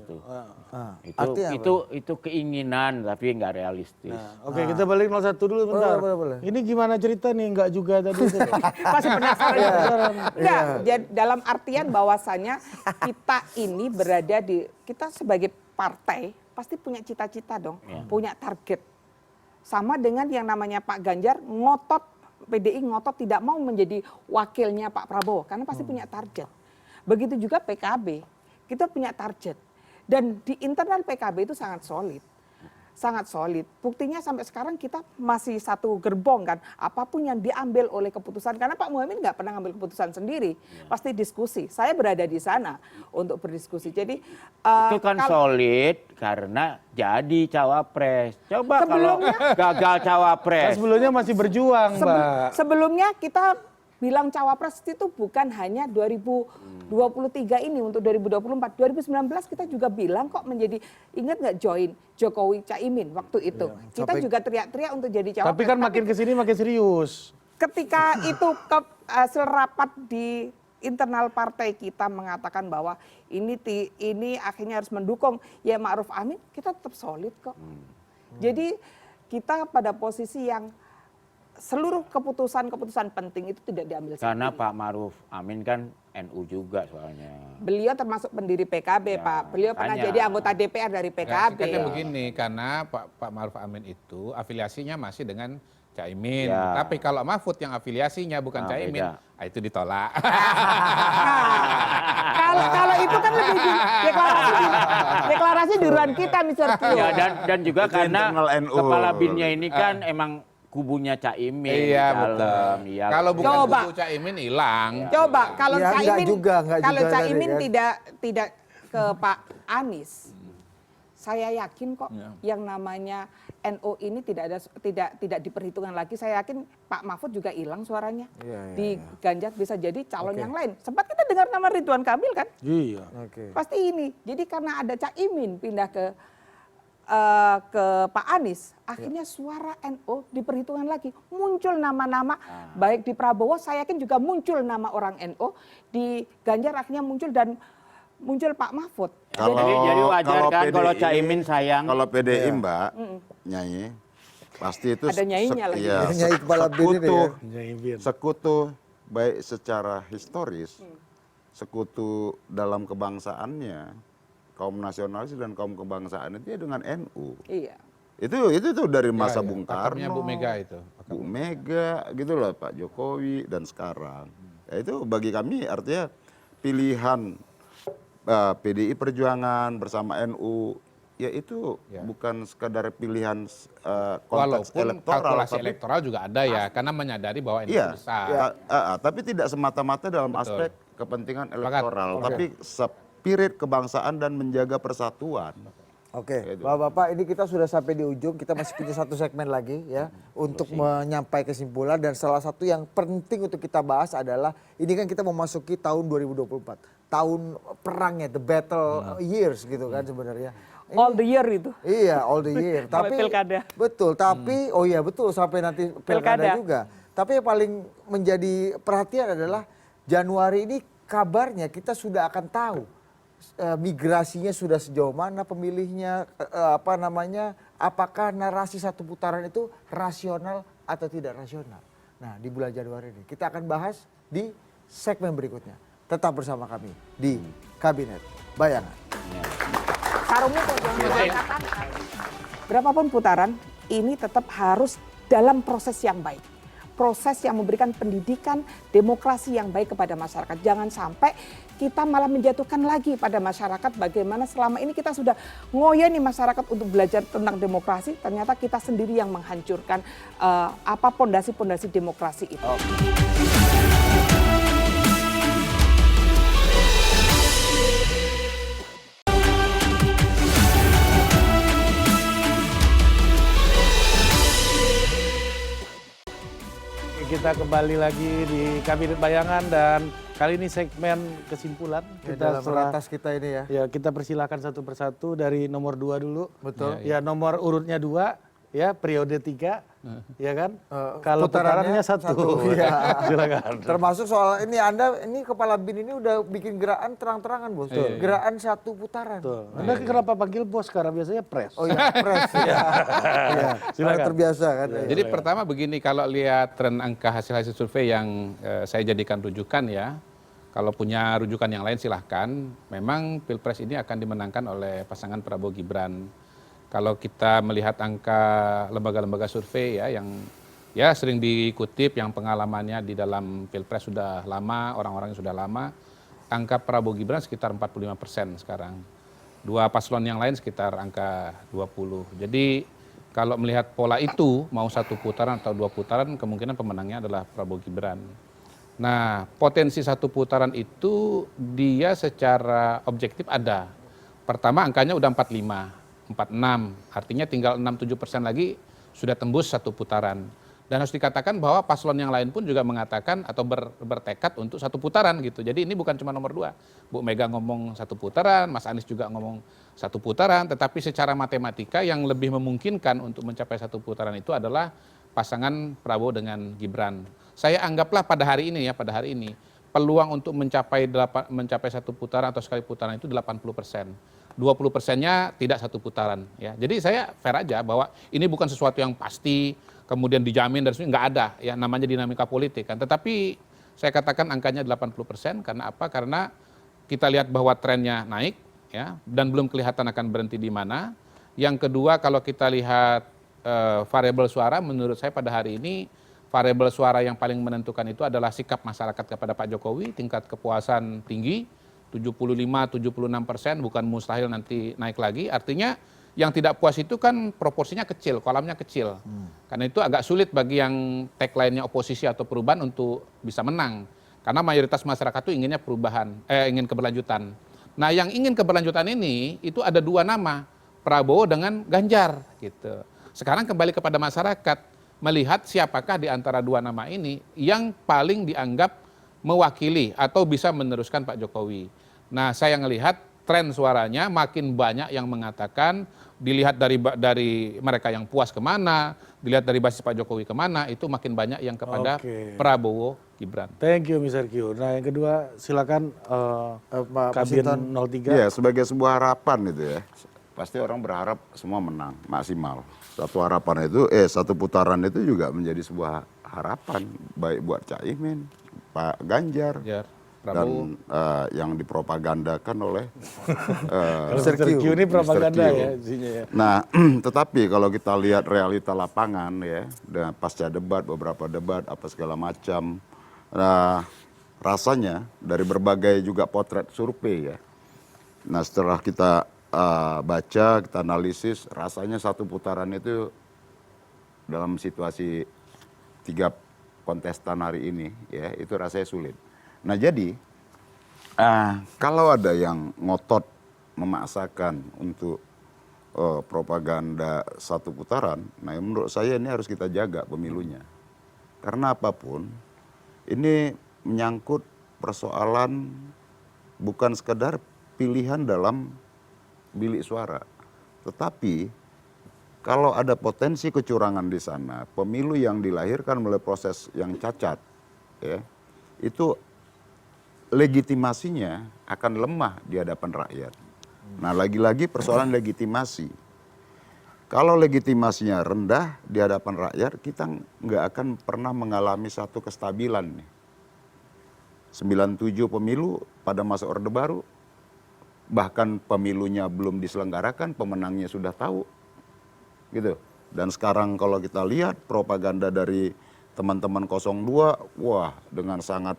Speaker 7: gitu.
Speaker 2: Artinya
Speaker 7: Itu keinginan tapi nggak realistis.
Speaker 3: Oke, kita balik 01 dulu bentar.
Speaker 2: Boleh.
Speaker 3: Ini gimana cerita nih? Enggak juga tadi.
Speaker 4: Masih penasaran. Enggak, dalam artian bahwasanya kita ini berada kita sebagai partai pasti punya cita-cita dong, punya target. Sama dengan yang namanya Pak Ganjar PDI ngotot tidak mau menjadi wakilnya Pak Prabowo karena pasti punya target. Begitu juga PKB, kita punya target. Dan di internal PKB itu sangat solid. Sangat solid. Buktinya sampai sekarang kita masih satu gerbong kan. Apapun yang diambil oleh keputusan. Karena Pak Muhaimin nggak pernah ngambil keputusan sendiri. Pasti diskusi. Saya berada di sana untuk berdiskusi. Jadi
Speaker 7: Itu kan solid karena jadi cawapres. Coba kalau gagal cawapres.
Speaker 3: Sebelumnya masih berjuang, Mbak.
Speaker 4: Sebelumnya kita bilang cawapres itu bukan hanya 2023 ini untuk 2024. 2019 kita juga bilang kok menjadi, ingat nggak join Jokowi Caimin waktu itu. Kita juga teriak-teriak untuk jadi cawapres.
Speaker 3: Tapi kan makin kesini makin serius.
Speaker 4: Ketika itu rapat di internal partai kita mengatakan bahwa ini akhirnya harus mendukung ya Ma'ruf Amin, kita tetap solid kok. Jadi kita pada posisi yang seluruh keputusan penting itu tidak diambil sendiri.
Speaker 7: Karena Pak Ma'ruf Amin kan NU juga soalnya.
Speaker 4: Beliau termasuk pendiri PKB, Pak. Beliau pernah jadi anggota DPR dari PKB.
Speaker 5: Singkatnya begini, karena Pak Ma'ruf Amin itu afiliasinya masih dengan Caimin.
Speaker 7: Ya.
Speaker 5: Tapi kalau Mahfud yang afiliasinya bukan Caimin, itu ditolak.
Speaker 4: Kalau itu kan lebih deklarasi duluan kita, Mr. Pio.
Speaker 7: Ya, dan juga
Speaker 6: Itu
Speaker 7: karena
Speaker 6: internal NU.
Speaker 7: kepala BIN-nya ini kan emang kubunya Caimin
Speaker 5: Iya,
Speaker 7: di dalam.
Speaker 5: betul.
Speaker 7: Iya.
Speaker 5: Kalau bukan
Speaker 4: Coba.
Speaker 5: kubu Caimin hilang.
Speaker 4: Coba kalau
Speaker 2: Ya, enggak
Speaker 4: Caimin
Speaker 2: juga, enggak
Speaker 4: kalau
Speaker 2: juga tadi,
Speaker 4: Caimin
Speaker 2: kan.
Speaker 4: tidak ke Pak Anies, saya yakin kok yang namanya NU ini tidak diperhitungkan lagi. Saya yakin Pak Mahfud juga hilang suaranya. Di Ganjar bisa jadi calon yang lain. Sempat kita dengar nama Ridwan Kamil kan?
Speaker 3: Iya.
Speaker 2: Oke.
Speaker 4: Pasti ini. Jadi karena ada Caimin pindah ke Pak Anies, akhirnya suara NU diperhitungkan lagi. Muncul nama-nama, baik di Prabowo, saya yakin juga muncul nama orang NU. Di Ganjar akhirnya muncul dan muncul Pak Mahfud.
Speaker 7: Jadi wajar kan kalau Caimin sayang.
Speaker 6: Kalau PDI Mbak, Nyai, pasti itu
Speaker 4: Ada nyainya lagi.
Speaker 6: iya,
Speaker 2: Nyai kepala bin ini ya.
Speaker 6: sekutu baik secara historis, sekutu dalam kebangsaannya, kaum nasionalis dan kaum kebangsaan itu ya dengan NU.
Speaker 4: Iya.
Speaker 6: Itu tuh dari masa Bung
Speaker 5: Pakemnya
Speaker 6: Karno,
Speaker 5: Bu Mega itu.
Speaker 6: Bu Mega, gitu loh, Pak Jokowi dan sekarang. Ya, itu bagi kami artinya pilihan PDI Perjuangan bersama NU, ya itu bukan sekadar pilihan konteks
Speaker 5: Walaupun
Speaker 6: elektoral,
Speaker 5: kalkulasi
Speaker 6: tapi
Speaker 5: elektoral juga ada ya, karena menyadari bahwa ini
Speaker 6: iya,
Speaker 5: besar.
Speaker 6: tapi tidak semata-mata dalam aspek kepentingan elektoral, tapi spirit kebangsaan dan menjaga persatuan.
Speaker 2: Oke, Bapak-bapak, ini kita sudah sampai di ujung. Kita masih punya satu segmen lagi ya untuk menyampaikan kesimpulan, dan salah satu yang penting untuk kita bahas adalah ini kan kita memasuki tahun 2024, tahun perangnya, the battle years gitu kan sebenarnya.
Speaker 4: All the year itu.
Speaker 2: Iya, all the year.
Speaker 4: Sampai
Speaker 2: Tapi
Speaker 4: pilkada.
Speaker 2: betul, tapi oh iya betul sampai nanti pilkada
Speaker 4: Pilkada.
Speaker 2: juga. Tapi yang paling menjadi perhatian adalah Januari ini kabarnya kita sudah akan tahu migrasinya sudah sejauh mana, pemilihnya apakah narasi satu putaran itu rasional atau tidak rasional. Nah, di bulan Januari ini kita akan bahas di segmen berikutnya. Tetap bersama kami di Kabinet Bayangan.
Speaker 4: Sarungnya kok jangan diangkat-angkat. Berapapun putaran, ini tetap harus dalam proses yang baik. Proses yang memberikan pendidikan, demokrasi yang baik kepada masyarakat. Jangan sampai kita malah menjatuhkan lagi pada masyarakat bagaimana selama ini kita sudah ngoyoni masyarakat untuk belajar tentang demokrasi, ternyata kita sendiri yang menghancurkan pondasi-pondasi demokrasi itu.
Speaker 3: Kita kembali lagi di Kabinet Bayangan dan kali ini segmen kesimpulan.
Speaker 2: Ya,
Speaker 3: Kita
Speaker 2: dalam
Speaker 3: setelah
Speaker 2: ratas kita ini ya.
Speaker 3: ya kita persilakan satu persatu dari nomor 2 dulu.
Speaker 2: Betul.
Speaker 3: Ya, nomor urutnya 2, ya periode 3, ya kan? Kalau putarannya 1.
Speaker 2: Iya.
Speaker 3: Silakan.
Speaker 2: Termasuk soal ini Anda ini kepala bin ini udah bikin gerakan terang-terangan, Bos. Gerakan satu putaran.
Speaker 3: Betul. Anda kenapa panggil bos? Karena biasanya pres.
Speaker 2: Oh iya, pres. Iya. Iya.
Speaker 3: Silakan.
Speaker 2: Terbiasa kan.
Speaker 5: Jadi pertama begini, kalau lihat tren angka hasil-hasil survei yang saya jadikan rujukan ya, kalau punya rujukan yang lain silahkan. Memang Pilpres ini akan dimenangkan oleh pasangan Prabowo Gibran. Kalau kita melihat angka lembaga-lembaga survei ya yang ya sering dikutip, yang pengalamannya di dalam Pilpres sudah lama, orang-orangnya sudah lama, angka Prabowo Gibran sekitar 45% sekarang. Dua paslon yang lain sekitar angka 20. Jadi kalau melihat pola itu, mau satu putaran atau dua putaran, kemungkinan pemenangnya adalah Prabowo Gibran. Nah, potensi satu putaran itu dia secara objektif ada. Pertama angkanya udah 45. 46, artinya tinggal 6-7% lagi sudah tembus satu putaran. Dan harus dikatakan bahwa paslon yang lain pun juga mengatakan atau bertekad untuk satu putaran gitu. Jadi ini bukan cuma nomor 2. Bu Mega ngomong satu putaran, Mas Anies juga ngomong satu putaran, tetapi secara matematika yang lebih memungkinkan untuk mencapai satu putaran itu adalah pasangan Prabowo dengan Gibran. Saya anggaplah pada hari ini peluang untuk mencapai satu putaran atau sekali putaran itu 80%. 20%-nya tidak satu putaran ya. Jadi saya fair aja bahwa ini bukan sesuatu yang pasti kemudian dijamin dan nggak ada ya, namanya dinamika politik kan. Tetapi saya katakan angkanya 80%. Karena apa? Karena kita lihat bahwa trennya naik ya dan belum kelihatan akan berhenti di mana. Yang kedua, kalau kita lihat variabel suara, menurut saya pada hari ini variabel suara yang paling menentukan itu adalah sikap masyarakat kepada Pak Jokowi, tingkat kepuasan tinggi 75-76%, bukan mustahil nanti naik lagi. Artinya yang tidak puas itu kan proporsinya kecil, kolamnya kecil. Karena itu agak sulit bagi yang tagline-nya oposisi atau perubahan untuk bisa menang. Karena mayoritas masyarakat itu inginnya perubahan, ingin keberlanjutan. Nah, yang ingin keberlanjutan ini itu ada dua nama, Prabowo dengan Ganjar gitu. Sekarang kembali kepada masyarakat melihat siapakah di antara dua nama ini yang paling dianggap mewakili atau bisa meneruskan Pak Jokowi. Nah, saya ngelihat tren suaranya makin banyak yang mengatakan, dilihat dari mereka yang puas kemana, dilihat dari basis Pak Jokowi kemana, itu makin banyak yang kepada Prabowo Gibran.
Speaker 3: Thank you Mr. Q. Nah yang kedua silakan Kabin 03.
Speaker 6: Ya, sebagai sebuah harapan itu ya. Pasti orang berharap semua menang maksimal. Satu harapan itu, satu putaran itu juga menjadi sebuah harapan baik buat Caimin, Pak Ganjar,
Speaker 5: Prabowo.
Speaker 6: dan yang dipropagandakan oleh
Speaker 3: Mr. Q ini propaganda
Speaker 6: Mr. Q.
Speaker 3: ya isinya ya.
Speaker 6: Nah, tetapi kalau kita lihat realita lapangan ya, dengan pasca debat, beberapa debat, apa segala macam, nah rasanya dari berbagai juga potret survei ya. Nah setelah kita baca, kita analisis, rasanya satu putaran itu dalam situasi 3 kontestan hari ini ya, itu rasanya sulit. Nah jadi kalau ada yang ngotot memaksakan untuk propaganda satu putaran, nah menurut saya ini harus kita jaga pemilunya. Karena apapun, ini menyangkut persoalan bukan sekedar pilihan dalam bilik suara. Tetapi kalau ada potensi kecurangan di sana, pemilu yang dilahirkan melalui proses yang cacat, ya, itu legitimasinya akan lemah di hadapan rakyat. Nah, lagi-lagi persoalan legitimasi. Kalau legitimasinya rendah di hadapan rakyat, kita nggak akan pernah mengalami satu kestabilan nih. 97 pemilu pada masa Orde Baru, bahkan pemilunya belum diselenggarakan, pemenangnya sudah tahu. Gitu. Dan sekarang kalau kita lihat propaganda dari teman-teman 02, wah dengan sangat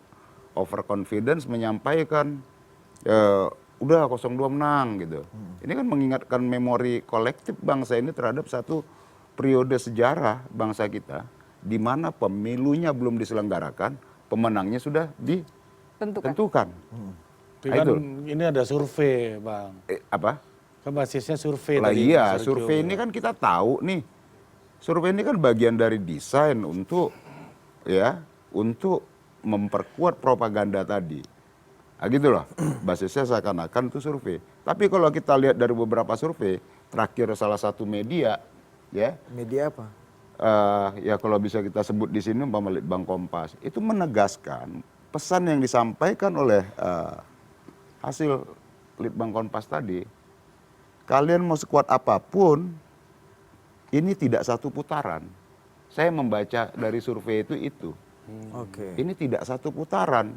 Speaker 6: overconfidence menyampaikan udah 02 menang gitu. Ini kan mengingatkan memori kolektif bangsa ini terhadap satu periode sejarah bangsa kita di mana pemilunya belum diselenggarakan, pemenangnya sudah ditentukan.
Speaker 3: Tapi kan ini ada survei, Bang.
Speaker 6: Apa?
Speaker 3: Kan basisnya survei.
Speaker 6: Lah iya, survei ini kan kita tahu nih. Survei ini kan bagian dari desain untuk memperkuat propaganda tadi. Nah, gitu loh. Basisnya seakan-akan itu survei. Tapi kalau kita lihat dari beberapa survei, terakhir salah satu media, ya.
Speaker 2: Media apa?
Speaker 6: Ya kalau bisa kita sebut di sini umpama Litbang Kompas, itu menegaskan pesan yang disampaikan oleh hasil Litbang Kompas tadi, kalian mau sekuat apapun, ini tidak satu putaran. Saya membaca dari survei itu. Ini tidak satu putaran.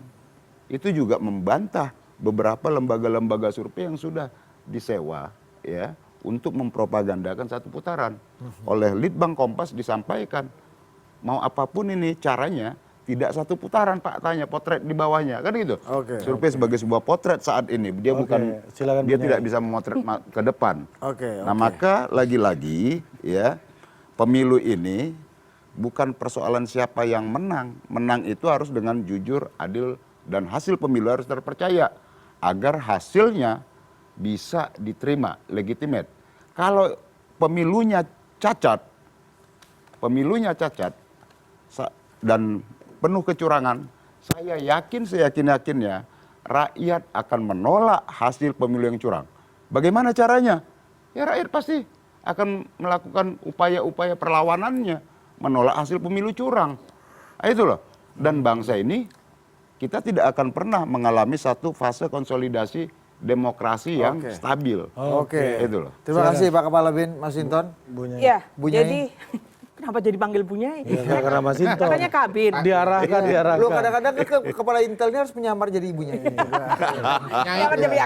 Speaker 6: Itu juga membantah beberapa lembaga-lembaga survei yang sudah disewa ya untuk mempropagandakan satu putaran. Oleh Litbang Kompas disampaikan, mau apapun ini caranya, tidak satu putaran Pak, tanya potret di bawahnya kan gitu. Survei sebagai sebuah potret saat ini, dia bukan, dia tidak bisa memotret ke depan. Nah maka lagi-lagi ya pemilu ini bukan persoalan siapa yang menang. Menang itu harus dengan jujur, adil, dan hasil pemilu harus terpercaya agar hasilnya bisa diterima, legitimate. Kalau pemilunya cacat dan penuh kecurangan, saya yakin seyakin-yakinnya rakyat akan menolak hasil pemilu yang curang. Bagaimana caranya? Ya rakyat pasti akan melakukan upaya-upaya perlawanannya, menolak hasil pemilu curang. Nah, itu loh. Dan bangsa ini, kita tidak akan pernah mengalami satu fase konsolidasi demokrasi yang stabil. Itu loh.
Speaker 2: Terima kasih Pak Kepala BIN, Mas Hinton.
Speaker 4: Iya,
Speaker 2: Bunyai.
Speaker 4: jadi kenapa jadi panggil Bunyai?
Speaker 3: Ya, karena Mas Hinton.
Speaker 4: Katanya Kabin.
Speaker 3: Diarahkan.
Speaker 2: Lu kadang-kadang kepala intelnya harus menyamar jadi ibunya.
Speaker 4: Jangan jadi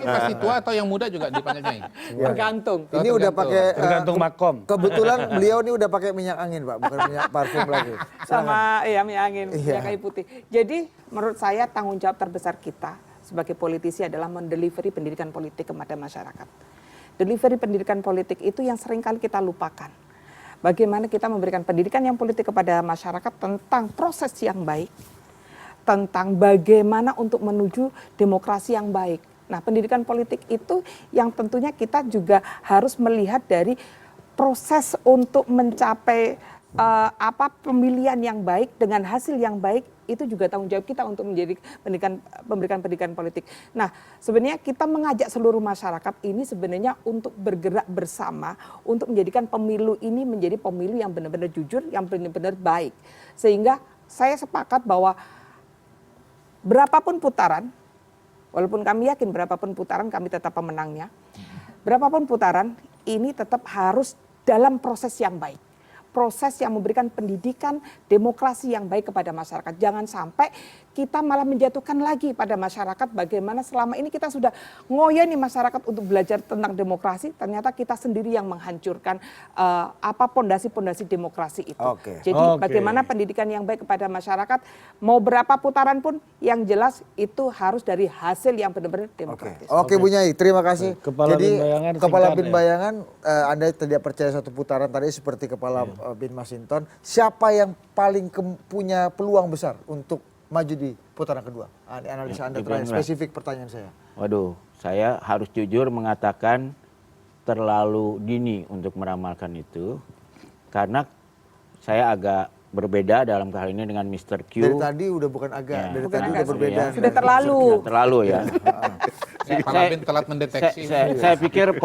Speaker 5: Masih tua atau yang muda juga dipanggil Nyai?
Speaker 4: tergantung.
Speaker 2: Ini udah pakai
Speaker 3: Tergantung makom.
Speaker 2: kebetulan beliau ini udah pakai minyak angin, Pak, bukan minyak parfum lagi.
Speaker 4: Sama minyak angin, minyak kayu putih. Jadi menurut saya tanggung jawab terbesar kita sebagai politisi adalah mendelivery pendidikan politik kepada masyarakat. delivery pendidikan politik itu yang seringkali kita lupakan. Bagaimana kita memberikan pendidikan yang politik kepada masyarakat tentang proses yang baik, tentang bagaimana untuk menuju demokrasi yang baik. Nah, pendidikan politik itu yang tentunya kita juga harus melihat dari proses untuk mencapai pemilihan yang baik dengan hasil yang baik, itu juga tanggung jawab kita untuk memberikan pendidikan politik. Nah, sebenarnya kita mengajak seluruh masyarakat ini sebenarnya untuk bergerak bersama untuk menjadikan pemilu ini menjadi pemilu yang benar-benar jujur, yang benar-benar baik. Sehingga saya sepakat bahwa berapapun putaran, walaupun kami yakin berapapun putaran kami tetap pemenangnya, berapapun putaran ini tetap harus dalam proses yang baik. Proses yang memberikan pendidikan demokrasi yang baik kepada masyarakat. Jangan sampai kita malah menjatuhkan lagi pada masyarakat bagaimana selama ini kita sudah ngoyani masyarakat untuk belajar tentang demokrasi, ternyata kita sendiri yang menghancurkan pondasi-pondasi demokrasi itu. Jadi bagaimana pendidikan yang baik kepada masyarakat, mau berapa putaran pun yang jelas itu harus dari hasil yang benar-benar demokratis.
Speaker 2: Oke, Bu Nyai, terima kasih.
Speaker 3: Kepala
Speaker 2: Jadi
Speaker 3: Bin Bayangan
Speaker 2: Kepala
Speaker 3: singkat
Speaker 2: Bin
Speaker 3: ya.
Speaker 2: Bayangan, Anda tidak percaya satu putaran tadi seperti Kepala Bin Masinton. Siapa yang paling punya peluang besar untuk maju di putaran kedua? Analisa Anda terakhir, spesifik pertanyaan saya.
Speaker 7: Waduh, saya harus jujur mengatakan terlalu dini untuk meramalkan itu. Karena saya agak berbeda dalam hal ini dengan Mr. Q.
Speaker 2: Dari tadi udah bukan agak,
Speaker 7: Ya,
Speaker 2: dari
Speaker 7: bukan
Speaker 2: tadi
Speaker 7: agak
Speaker 2: udah berbeda.
Speaker 7: ya.
Speaker 4: Sudah terlalu.
Speaker 7: Sudah terlalu ya.
Speaker 5: Kepala Bin telat mendeteksi.
Speaker 7: Saya pikir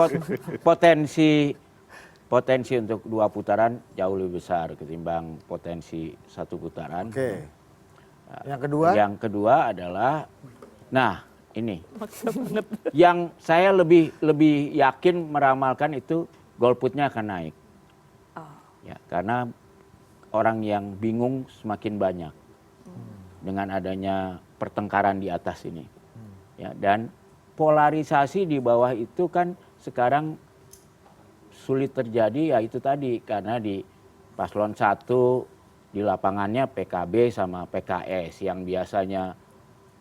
Speaker 7: potensi untuk 2 putaran jauh lebih besar ketimbang potensi 1 putaran.
Speaker 2: Oke. Yang kedua?
Speaker 7: Yang kedua adalah, nah ini, yang saya lebih yakin meramalkan itu golputnya akan naik. Ya, karena orang yang bingung semakin banyak dengan adanya pertengkaran di atas ini. Ya, dan polarisasi di bawah itu kan sekarang sulit terjadi, ya itu tadi karena di paslon 1 di lapangannya PKB sama PKS yang biasanya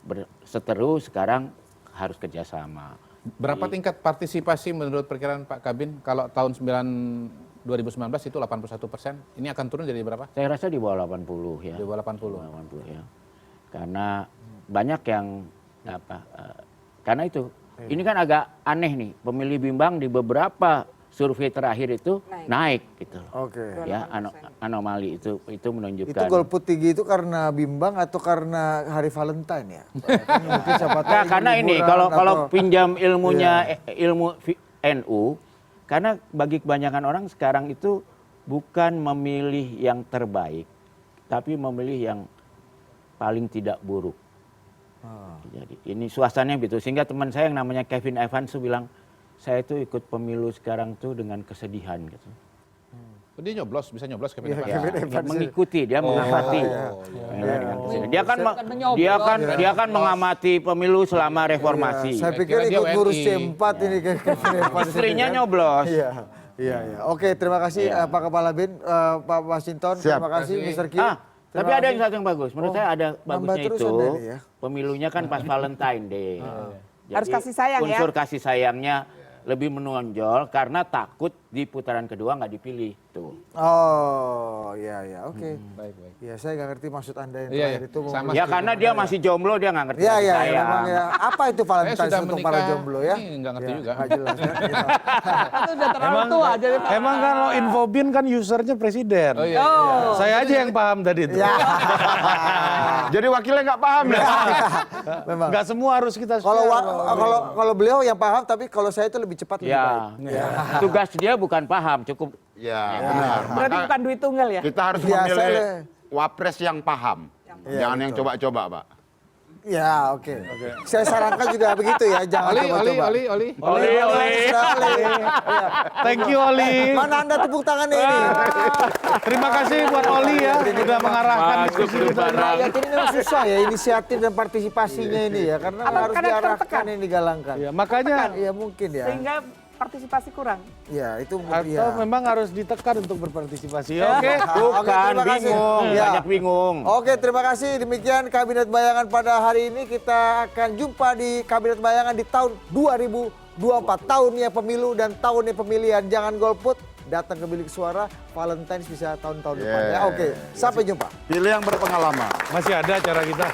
Speaker 7: berseteru sekarang harus kerjasama.
Speaker 5: Berapa tingkat partisipasi menurut perkiraan Pak Kabin kalau tahun 2019 itu 81%, ini akan turun jadi berapa?
Speaker 7: Saya rasa di bawah 80 ya.
Speaker 5: Di bawah 80.
Speaker 7: 80 ya. Karena banyak yang karena itu. Ini kan agak aneh nih, pemilih bimbang di beberapa survei terakhir itu naik gitu.
Speaker 2: Oke.
Speaker 7: Ya, anomali itu menunjukkan.
Speaker 2: Itu golput tinggi itu karena bimbang atau karena hari Valentine ya? Kan mungkin siapa tahu
Speaker 7: Nah, karena ini kalau
Speaker 2: atau-
Speaker 7: pinjam ilmunya ilmu NU, karena bagi kebanyakan orang sekarang itu bukan memilih yang terbaik, tapi memilih yang paling tidak buruk. Jadi ini suasananya gitu. Sehingga teman saya yang namanya Kevin Evans tuh bilang, saya tuh ikut pemilu sekarang tuh dengan kesedihan gitu.
Speaker 5: Dia nyoblos, bisa nyoblos Kevin
Speaker 2: Iya,
Speaker 5: Evans.
Speaker 2: Kevin
Speaker 7: Ya,
Speaker 2: Evans.
Speaker 7: mengikuti, dia mengamati. Dia kan mengamati pemilu selama reformasi.
Speaker 2: Saya pikir
Speaker 5: Kira dia
Speaker 2: ikut ngurus
Speaker 5: WNI.
Speaker 2: C4 ini kayak Kevin Evans.
Speaker 7: Istrinya
Speaker 2: ini kan.
Speaker 7: nyoblos.
Speaker 2: Iya. Oke, terima kasih Pak Kepala Bin, Pak Masinton.
Speaker 6: Siap.
Speaker 2: Terima kasih Mr. Q.
Speaker 7: Tapi ada yang satu yang bagus. Menurut saya ada
Speaker 2: nambah
Speaker 7: bagusnya
Speaker 2: terus
Speaker 7: itu.
Speaker 2: Anda ini ya.
Speaker 7: Pemilunya kan pas Valentine Day. Jadi,
Speaker 4: Harus kasih sayang ya.
Speaker 7: unsur kasih sayangnya lebih menonjol karena takut di putaran kedua nggak dipilih tuh.
Speaker 2: Oh, iya, oke.
Speaker 5: Baik.
Speaker 2: Ya, saya nggak ngerti maksud Anda yang
Speaker 5: Iya,
Speaker 2: terakhir itu.
Speaker 5: sama.
Speaker 7: Ya karena dia masih jomblo, dia nggak ngerti
Speaker 2: Iya,
Speaker 7: kasih
Speaker 2: iya,
Speaker 7: sayang.
Speaker 2: memang ya. Apa itu
Speaker 5: Saya
Speaker 2: Valentine
Speaker 5: sudah
Speaker 2: untuk
Speaker 5: menikah,
Speaker 2: para jomblo ya?
Speaker 5: ini nggak ngerti juga.
Speaker 2: Nggak jelas ya.
Speaker 4: Itu udah terlalu tua. Jadi
Speaker 3: Emang kalau Infobin kan usernya presiden.
Speaker 5: Oh, iya.
Speaker 3: Saya aja yang paham tadi itu.
Speaker 2: Ya.
Speaker 6: Jadi wakilnya nggak paham ya?
Speaker 2: Memang.
Speaker 3: Nggak semua harus kita
Speaker 2: Kalau
Speaker 3: share.
Speaker 2: kalau beliau yang paham, tapi kalau saya itu lebih cepat lebih baik.
Speaker 7: Ya, tugas dia bukan paham, cukup
Speaker 6: Ya, benar.
Speaker 4: berarti
Speaker 6: Maka
Speaker 4: bukan duit tunggal ya?
Speaker 6: kita harus
Speaker 2: Biasa
Speaker 6: memilih
Speaker 2: deh.
Speaker 6: wapres yang paham. Jangan yang
Speaker 2: betul.
Speaker 6: coba-coba, Pak.
Speaker 2: Ya, oke. Saya sarankan juga begitu ya, jangan coba-coba.
Speaker 5: Oli.
Speaker 3: Thank you Oli.
Speaker 2: Mana Anda tepuk tangannya ini?
Speaker 3: Terima kasih buat Oli ya sudah mengarahkan diskusi kita.
Speaker 2: Rakyat ini memang susah ya inisiatif dan partisipasinya ini ya, karena
Speaker 4: Atau
Speaker 2: harus
Speaker 4: kadang
Speaker 2: diarahkan
Speaker 4: tertekan.
Speaker 2: ini digalangkan.
Speaker 3: Ya, makanya
Speaker 2: Ya mungkin ya.
Speaker 4: Sehingga partisipasi kurang.
Speaker 2: Ya, itu
Speaker 3: atau
Speaker 2: ya.
Speaker 3: memang harus ditekan untuk berpartisipasi. Oke.
Speaker 7: bukan
Speaker 2: terima kasih.
Speaker 7: bingung,
Speaker 2: Ya.
Speaker 7: banyak bingung.
Speaker 2: Oke, terima kasih. Demikian Kabinet Bayangan pada hari ini. Kita akan jumpa di Kabinet Bayangan di tahun 2024. 2024 tahunnya pemilu dan tahunnya pemilihan. Jangan golput, datang ke bilik suara. Valentine's bisa tahun-tahun depan ya. Oke, sampai jumpa.
Speaker 6: Pilih yang berpengalaman.
Speaker 3: Masih ada acara kita.